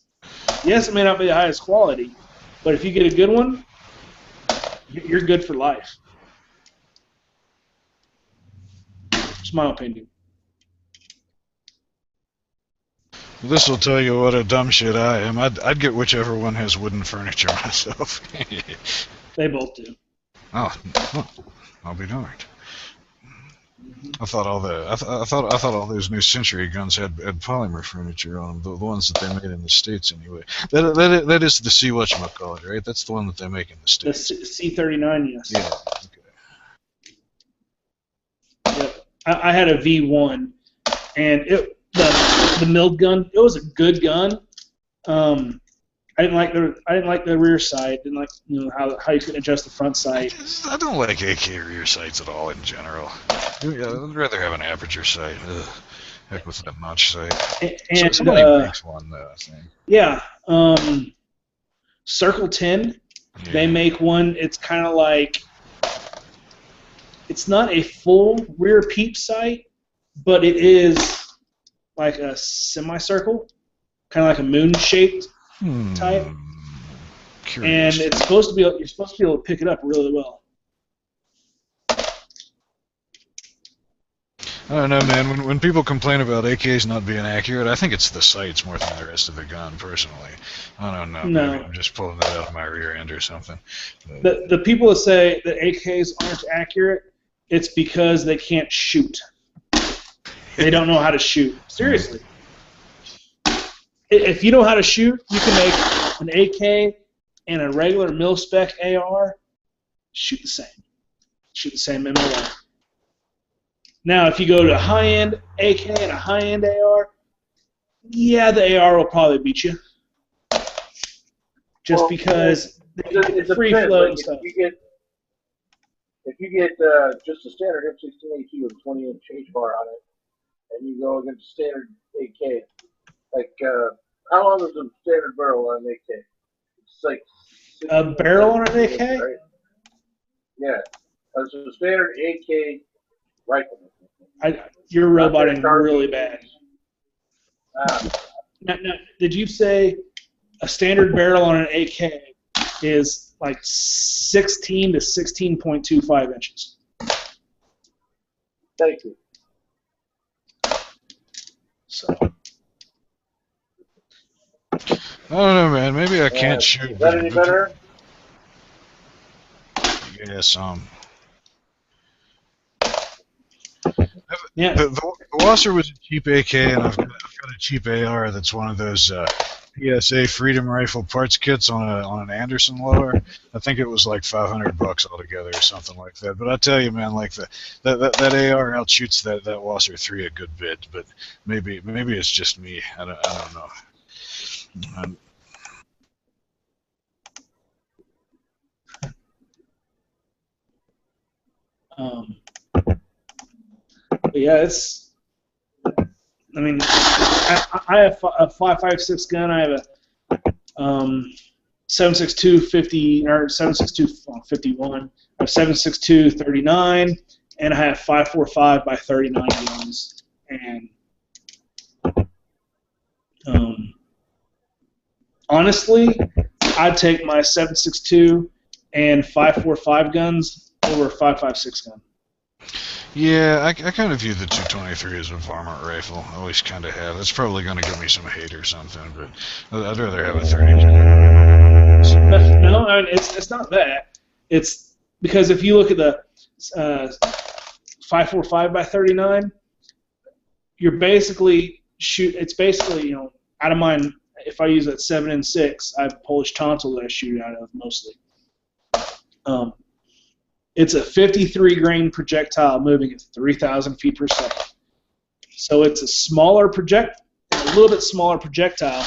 Yes, it may not be the highest quality, but if you get a good one, you're good for life. It's my opinion. This will tell you what a dumb shit I am. I'd get whichever one has wooden furniture myself. They both do. Oh, I'll be darned. I thought all those new Century guns had polymer furniture on them. The ones that they made in the States, anyway. That is the C-whatchamacallit, right? That's the one that they make in the States. The C39, yes. Yeah. Okay. Yep. I had a V1, and the milled gun. It was a good gun. I didn't like the rear sight. Didn't like how you could adjust the front sight. I don't like AK rear sights at all in general. Yeah, I'd rather have an aperture sight. Ugh. Heck with that notch sight. And somebody makes one, I think. Yeah. Circle 10. Yeah. They make one. It's kind of like, it's not a full rear peep sight, but it is like a semicircle, kind of like a moon-shaped type. Curious. And it's supposed to be. You're supposed to be able to pick it up really well. I don't know, man. When people complain about AKs not being accurate, I think it's the sights more than the rest of the gun, personally. I don't know. No. Maybe I'm just pulling that out of my rear end or something. The people that say that AKs aren't accurate, it's because they can't shoot. They don't know how to shoot. Seriously. If you know how to shoot, you can make an AK and a regular mil-spec AR shoot the same. Shoot the same MOA. Now, if you go to a high-end AK and a high-end AR, yeah, the AR will probably beat you. Just because it's free flow and stuff. If you get just a standard M16A2 with a 20-inch H-bar on it, and you go against a standard AK, like, how long is a standard barrel on an AK? It's like a barrel on an AK? Right? Yeah. It's a standard AK rifle. You're roboting really bad. Now, did you say a standard barrel on an AK is like 16 to 16.25 inches? Thank you. So. I don't know, man. Maybe I can't shoot. Is that any better? Yes, Yeah. The Wasser was a cheap AK, and I've got a cheap AR that's one of those PSA Freedom Rifle parts kits on an Anderson loader. I think it was like $500 altogether or something like that. But I tell you, man, like that AR outshoots that Wasser 3 a good bit. But maybe it's just me. I don't know. Yeah, it's. I mean, I have a 5.56 gun. I have a 7.62 50 or 7.62 51. I have 7.62 39, and I have 5.45 by 39 guns. And honestly, I'd take my 7.62 and 5.45 guns over a 5.56 gun. Yeah, I kind of view the 223 as a varmint rifle. I always kind of have. That's probably going to give me some hate or something, but I'd rather have a 30. No, I mean, it's not that. It's because if you look at the 5.45 by 39, you're basically It's basically out of mine. If I use that 7 and 6, I have a Polish tonsil that I shoot out of mostly. It's a 53 grain projectile moving at 3,000 feet per second. So it's a little bit smaller projectile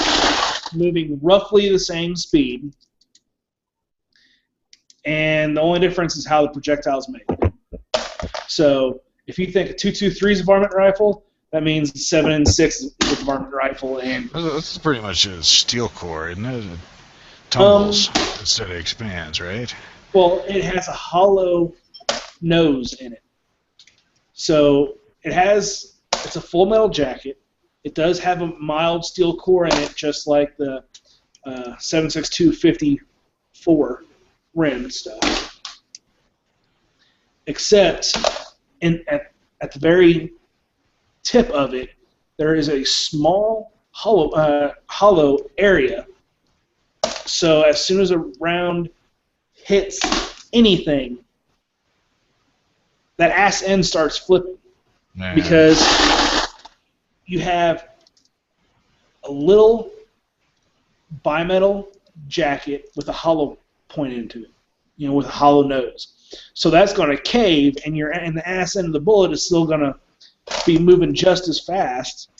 moving roughly the same speed. And the only difference is how the projectile is made. So if you think a 2.23 is a varmint rifle, that means 7 and 6 is a varmint rifle. And that's pretty much a steel core, isn't it? It tumbles instead of expands, right? Well, it has a hollow nose in it. So it's a full metal jacket. It does have a mild steel core in it, just like the 7.62 54 rim stuff. Except at at the very tip of it, there is a small hollow area. So as soon as a round hits anything, that ass end starts flipping. Nah. Because you have a little bimetal jacket with a hollow point into it, with a hollow nose. So that's going to cave, and the ass end of the bullet is still going to be moving just as fast,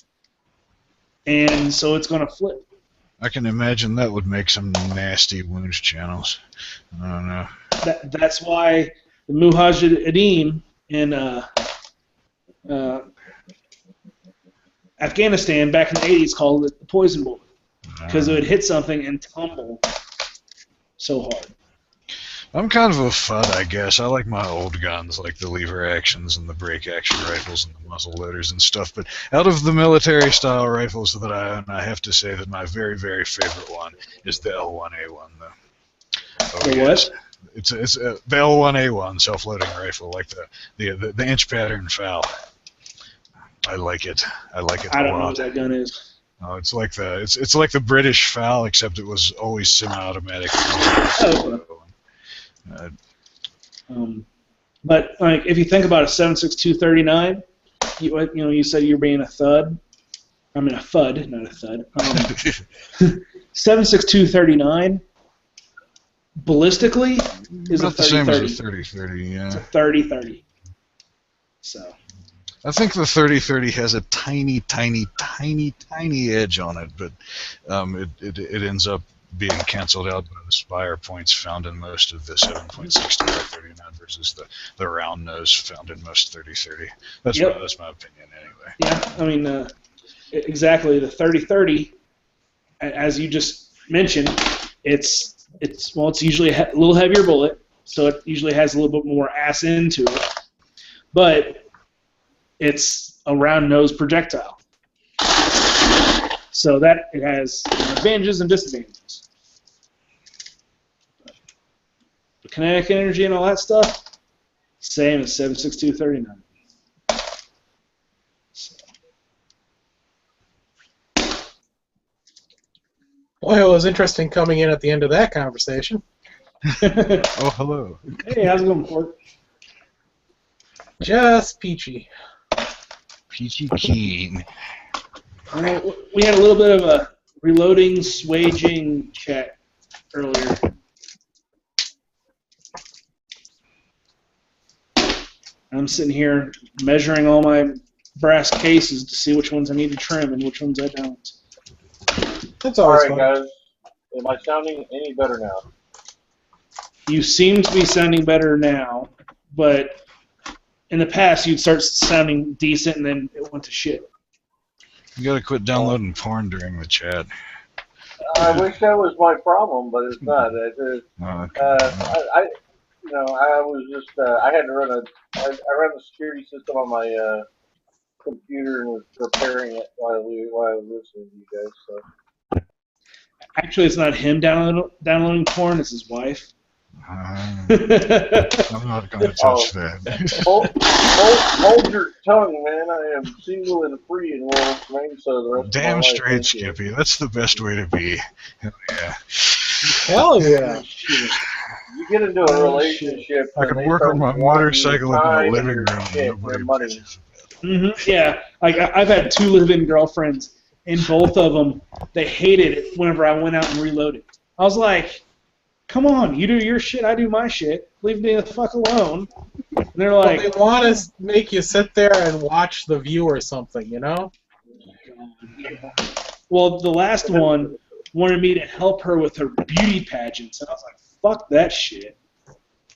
and so it's going to flip. I can imagine that would make some nasty wounds channels. I don't know. That's why the Mujahideen in Afghanistan back in the 80s called it the poison bullet, because it would hit something and tumble so hard. I'm kind of a FUD, I guess. I like my old guns, like the lever actions and the break action rifles and the muzzle loaders and stuff. But out of the military-style rifles that I own, I have to say that my very, very favorite one is the L1A1, though. The what? It's the L1A1 self-loading rifle, like the inch pattern FAL. I like it. I like it a lot. I don't know what that gun is. Oh, it's like the British FAL, except it was always semi-automatic. But like, if you think about a 7.62 39, you said you're being a thud. I mean a FUD, not a thud. 7.62 39, ballistically, is not a 30-30. the same as a 30-30, yeah. It's a 30-30. So. I think the 30-30 has a tiny, tiny, tiny, tiny edge on it, but it ends up being canceled out by the spire points found in most of the 7.62-39 versus the round nose found in most 30-30. That's my opinion anyway. Yeah, I mean, exactly. The 30-30, as you just mentioned, it's usually a little heavier bullet, so it usually has a little bit more ass into it, but it's a round nose projectile. So that it has advantages and disadvantages. The kinetic energy and all that stuff, same as 7.62 39. Boy, it was interesting coming in at the end of that conversation. Oh, hello. Hey, how's it going, Court? Just peachy. Peachy keen. We had a little bit of a reloading, swaging chat earlier. I'm sitting here measuring all my brass cases to see which ones I need to trim and which ones I don't. That's always fun. Alright, guys. Am I sounding any better now? You seem to be sounding better now, but in the past you'd start sounding decent and then it went to shit. You gotta quit downloading porn during the chat. I wish that was my problem, but it's not. I was just I had to run I ran the security system on my computer and was preparing it while I was listening to you guys. So. Actually, it's not him downloading porn; it's his wife. I'm not going to touch that. Hold your tongue, man. I am single and free and will remain so the rest of my life. Damn straight, Skippy. That's the best way to be. Hell yeah. Hell yeah. You get into a relationship. I can work on my motorcycle in my living room. Yeah, like I've had 2 live-in girlfriends, and both of them, they hated it whenever I went out and reloaded. I was like, come on, you do your shit, I do my shit. Leave me the fuck alone. And they're like... Well, they want to make you sit there and watch The View or something, you know? Well, the last one wanted me to help her with her beauty pageants, and I was like, fuck that shit.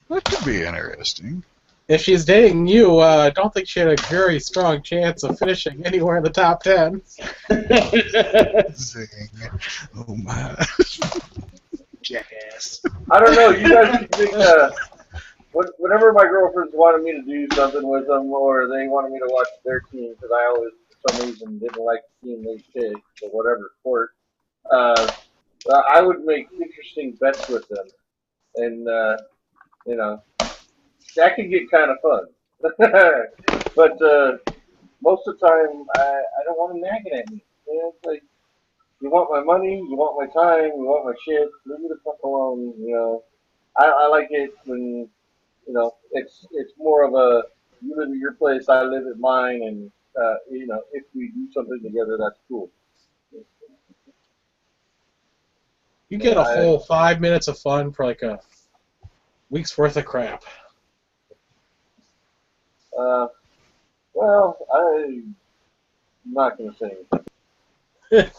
That could be interesting. If she's dating you, I don't think she had a very strong chance of finishing anywhere in the top 10. Zing. Oh my. Jackass. I don't know. You guys think whenever my girlfriends wanted me to do something with them, or they wanted me to watch their team, because I always, for some reason, didn't like the team they picked, or whatever sport, I would make interesting bets with them, and that could get kind of fun. But most of the time, I don't want them nagging at me. You know, it's like, you want my money, you want my time, you want my shit. Leave me the fuck alone. You know, I like it when it's more of a you live at your place, I live at mine, and if we do something together, that's cool. You And get a whole 5 minutes of fun for like a week's worth of crap. Well, I'm not gonna say anything.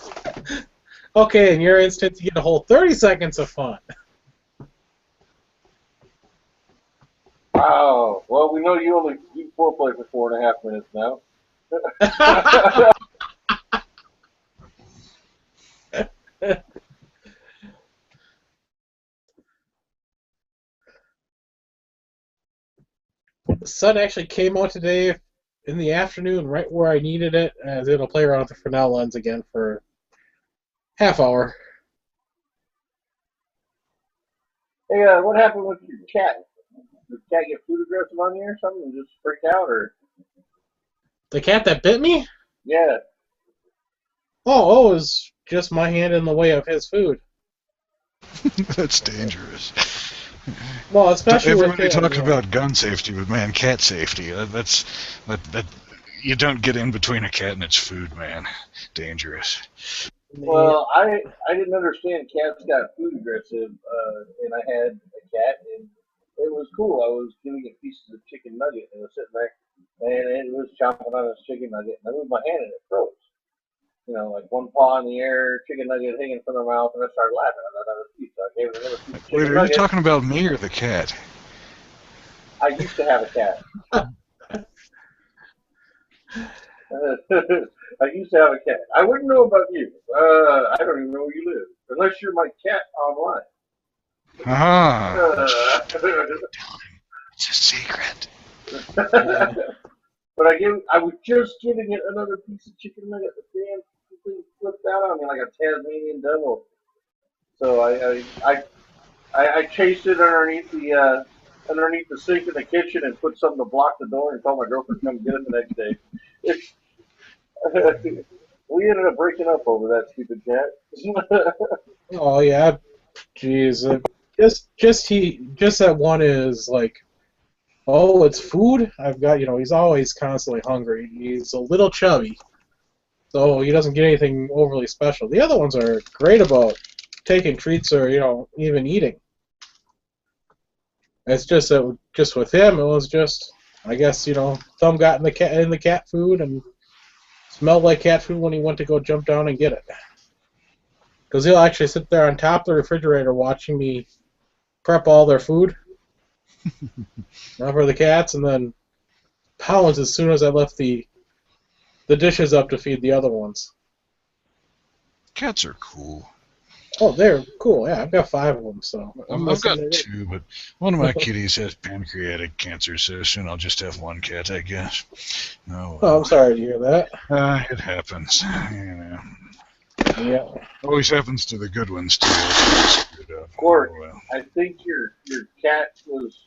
Okay, in your instance, you get a whole 30 seconds of fun. Wow. Well, we know you only do foreplay for 4.5 minutes now. The sun actually came out today in the afternoon, right where I needed it, as it'll play around with the Fresnel lens again for half hour. Hey, what happened with your cat? Did the cat get food aggressive on you or something and just freak out, or? The cat that bit me? Yeah. Oh, it was just my hand in the way of his food. That's dangerous. Well, especially everybody with him, talks about gun safety, but man, cat safety. That you don't get in between a cat and its food, man. Dangerous. Well, I didn't understand cats got food aggressive, and I had a cat, and it was cool. I was giving it pieces of chicken nugget, and it was sitting there, and it was chomping on his chicken nugget, and I moved my hand and it froze. You know, like one paw in the air, chicken nugget hanging from their mouth, and I started laughing. I thought that was pizza. I gave it another piece of chicken Wait, are nugget. you talking about me or the cat? I used to have a cat. I used to have a cat. I wouldn't know about you. I don't even know where you live, unless you're my cat online. Ah. It's a secret. But I was just giving it another piece of chicken nugget. The damn thing flipped out on me like a Tasmanian devil. So I chased it underneath the sink in the kitchen and put something to block the door and told my girlfriend to come get it the next day. We ended up breaking up over that stupid cat. Oh yeah, jeez. Just that one is like, oh, it's food. I've got, he's always constantly hungry. He's a little chubby, so he doesn't get anything overly special. The other ones are great about taking treats or even eating. It's just that just with him, it was just, I guess, Thumb got in the cat food and smelled like cat food when he went to go jump down and get it. Because he'll actually sit there on top of the refrigerator watching me prep all their food for the cats, and then pounds as soon as I left the dishes up to feed the other ones. Cats are cool. Oh, they're cool. Yeah, I've got 5 of them. So I've got 2, but one of my kitties has pancreatic cancer, so soon I'll just have 1 cat, I guess. Oh, I'm sorry to hear that. It happens. Yeah. Always happens to the good ones too. Court, I think your cat was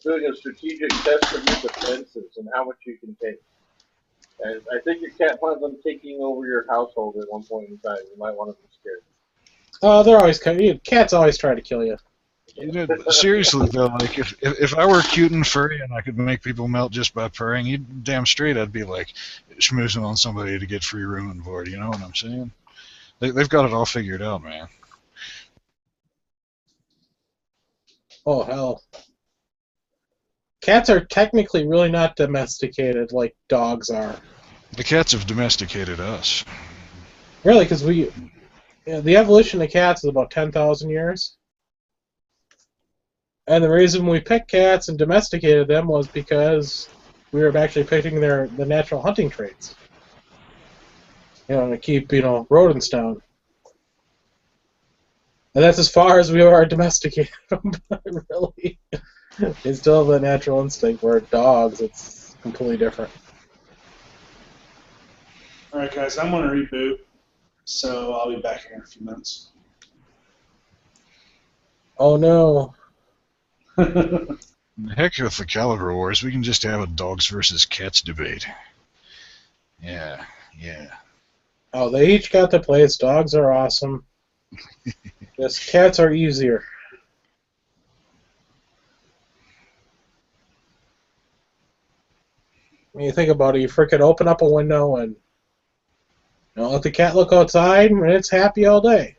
doing a strategic test of your defenses and how much you can take. And I think your cat plans on taking over your household at one point in time. You might want to be scared. They're always cats always try to kill you. Seriously though, like if I were cute and furry and I could make people melt just by purring, you damn straight I'd be like schmoozing on somebody to get free room and board. You know what I'm saying? They've got it all figured out, man. Oh hell. Cats are technically really not domesticated like dogs are. The cats have domesticated us. Really, because the evolution of cats is about 10,000 years. And the reason we picked cats and domesticated them was because we were actually picking the natural hunting traits. To keep, rodents down. And that's as far as we are domesticated them, really. It's still the natural instinct, where dogs, it's completely different. Alright guys, I'm going to reboot, so I'll be back here in a few minutes. Oh no. Heck with the caliber wars. We can just have a dogs versus cats debate. Yeah, yeah. Oh, they each got their place. Dogs are awesome. Just cats are easier. When you think about it, you freaking open up a window and let the cat look outside, and it's happy all day.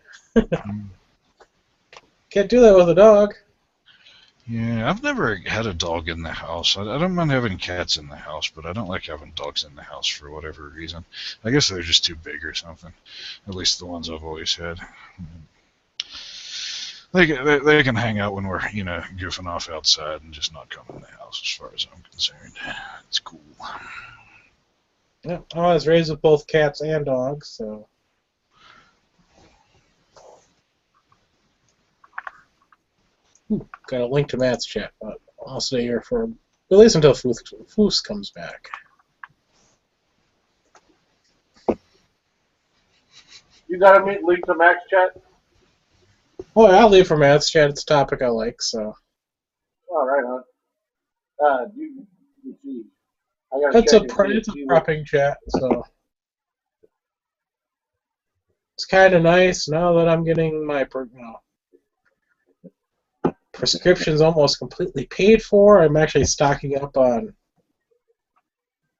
Can't do that with a dog. Yeah, I've never had a dog in the house. I don't mind having cats in the house, but I don't like having dogs in the house for whatever reason. I guess they're just too big or something. At least the ones I've always had. They can hang out when we're, goofing off outside and just not come in the house as far as I'm concerned. It's cool. Yeah, I was raised with both cats and dogs, so. Got a link to Matt's chat, but I'll stay here for at least until Foos comes back. You got a link to Matt's chat? Oh, I'll leave for Matt's chat. It's a topic I like, so. All right, hon. You see. I gotta It's check a and see prepping chat, so. It's kind of nice now that I'm getting my prescriptions almost completely paid for. I'm actually stocking up on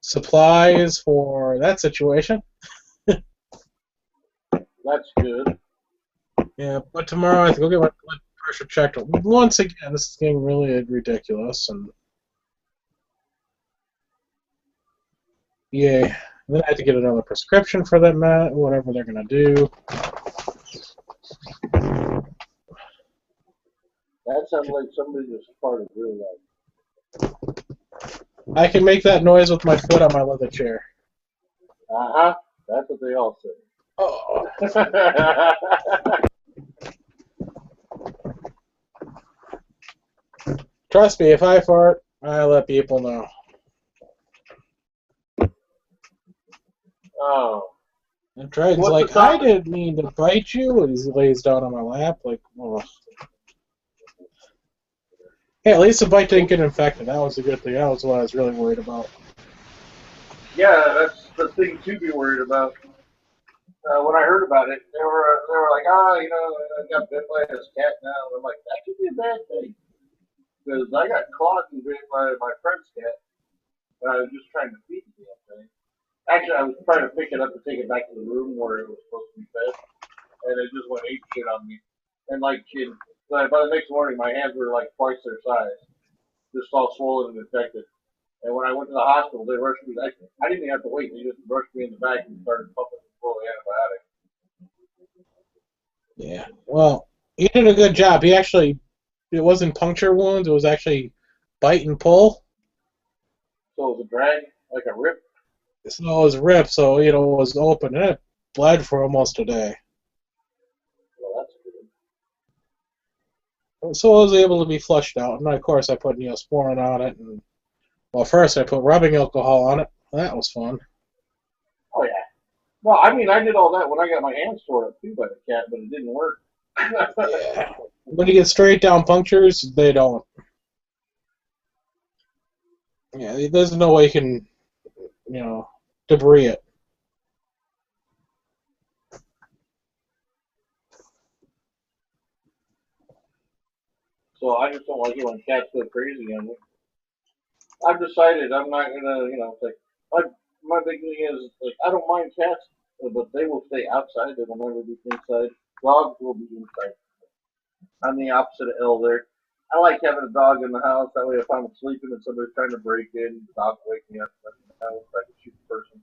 supplies for that situation. That's good. Yeah, but tomorrow I have to go get my blood pressure checked. Once again, this is getting really ridiculous, and yeah, then I have to get another prescription for that whatever they're gonna do. That sounds like somebody just farted really loud. I can make that noise with my foot on my leather chair. Uh-huh. That's what they all say. Oh. Trust me, if I fart, I let people know. Oh. And Dragon's like, I didn't mean to bite you, and he lays down on my lap, like, oh. Hey, at least the bite didn't get infected. That was a good thing. That was what I was really worried about. Yeah, that's the thing to be worried about. When I heard about it, they were like, I got bit by this cat now. And I'm like, that could be a bad thing. Because I got caught and bit by my friend's cat, and I was just trying to feed the damn thing. Actually, I was trying to pick it up and take it back to the room where it was supposed to be fed, and it just went ape shit on me. And by the next morning, my hands were like twice their size, just all swollen and infected. And when I went to the hospital, they rushed me. I didn't even have to wait. They just rushed me in the back and started pumping me full of antibiotics. Yeah. Well, he did a good job. It wasn't puncture wounds. It was actually bite and pull. So it was a drag, like a rip. So it was ripped, so, it was open, and it bled for almost a day. Well, that's good. So it was able to be flushed out. And, of course, I put Neosporin on it. And, well, first I put rubbing alcohol on it. That was fun. Oh, yeah. Well, I mean, I did all that when I got my hands tore up, too, by the cat, but it didn't work. Yeah. When you get straight down punctures, they don't. Yeah, there's no way you can, debris it. So I just don't like it when cats go crazy on me. I've decided I'm not gonna, my big thing is like I don't mind cats, but they will stay outside. They will never be inside. Dogs will be inside. I'm the opposite of L there. I like having a dog in the house. That way, if I'm sleeping and somebody's trying to break in, the dog will wake me up. Let me know if I can shoot the person.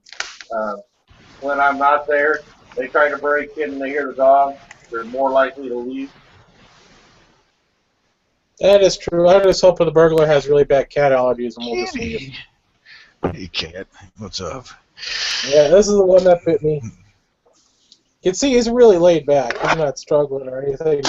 When I'm not there, they try to break in and they hear the dog. They're more likely to leave. That is true. I just hope the burglar has really bad cat allergies and we'll just leave. Hey, cat. What's up? Yeah, this is the one that bit me. You can see he's really laid back. He's not struggling or anything.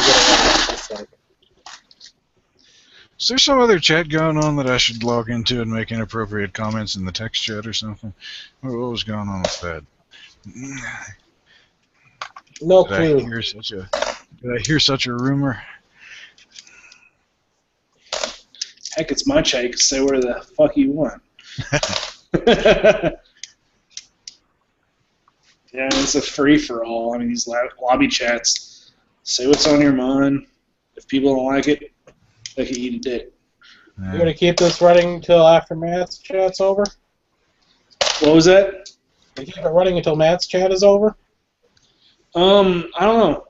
Is there some other chat going on that I should log into and make inappropriate comments in the text chat or something? What was going on with that? No Did clue. I hear such a rumor? Heck, it's my chat. You can say whatever the fuck you want. Yeah, it's a free-for-all. I mean, these lobby chats, say what's on your mind. If people don't like it, they can eat a dick. You're going to keep this running until after Matt's chat's over? What was that? You keep it running until Matt's chat is over? I don't know.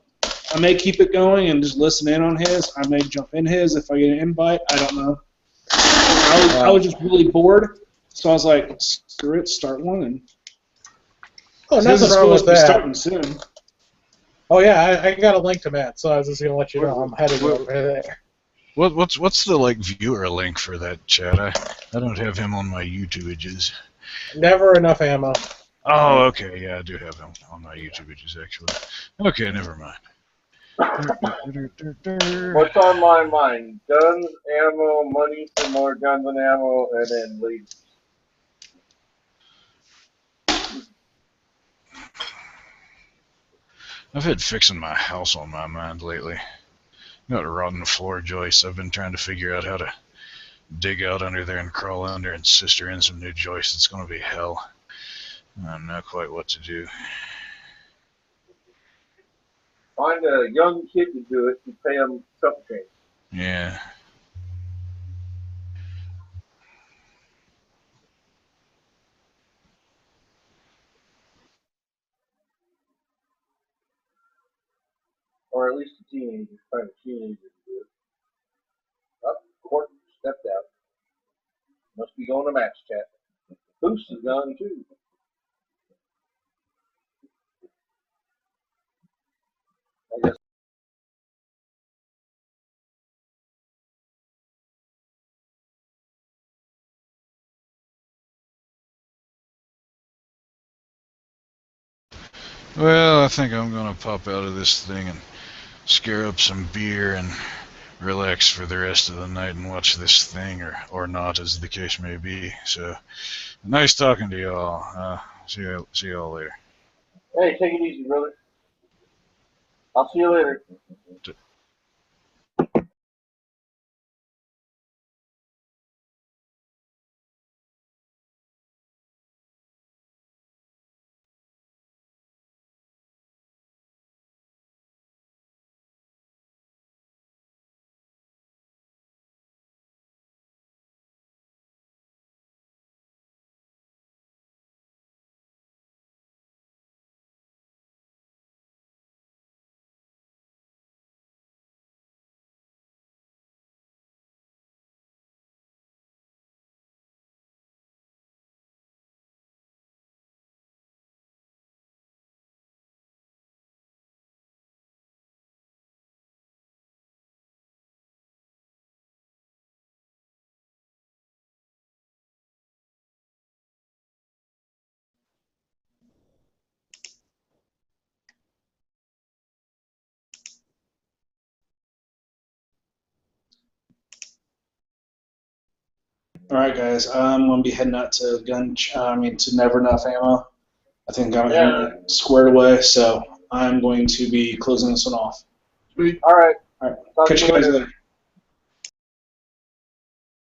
I may keep it going and just listen in on his. I may jump in his if I get an invite. I don't know. I was just really bored, so I was like, screw it, start one. And oh, nothing wrong with that. Starting soon. Oh yeah, I got a link to Matt, so I was just gonna let you know I'm headed over there. What's the like viewer link for that chat? I don't have him on my YouTubeages. Never enough ammo. Oh, okay, yeah, I do have him on my YouTubeages actually. Okay, never mind. What's on my mind? Guns, ammo, money for more guns and ammo, and then leave. I've had fixing my house on my mind lately. Got a rotten floor joist. I've been trying to figure out how to dig out under there and crawl under and sister in some new joists. It's going to be hell. I don't know quite what to do. Find a young kid to do it and pay him chump change. Yeah. Or at least a teenager. Find a teenager to do it. Up, Court stepped out. Must be going to Matt's chat. Boost is gone too. I guess. Well, I think I'm going to pop out of this thing and scare up some beer and relax for the rest of the night and watch this thing, or not, as the case may be. So, nice talking to y'all. See y'all later. Hey, take it easy, brother. I'll see you later. All right, guys. I'm gonna be heading out to to Never Enough Ammo. I think I'm squared away, so I'm going to be closing this one off. Sweet. All right. All right. Catch you guys later.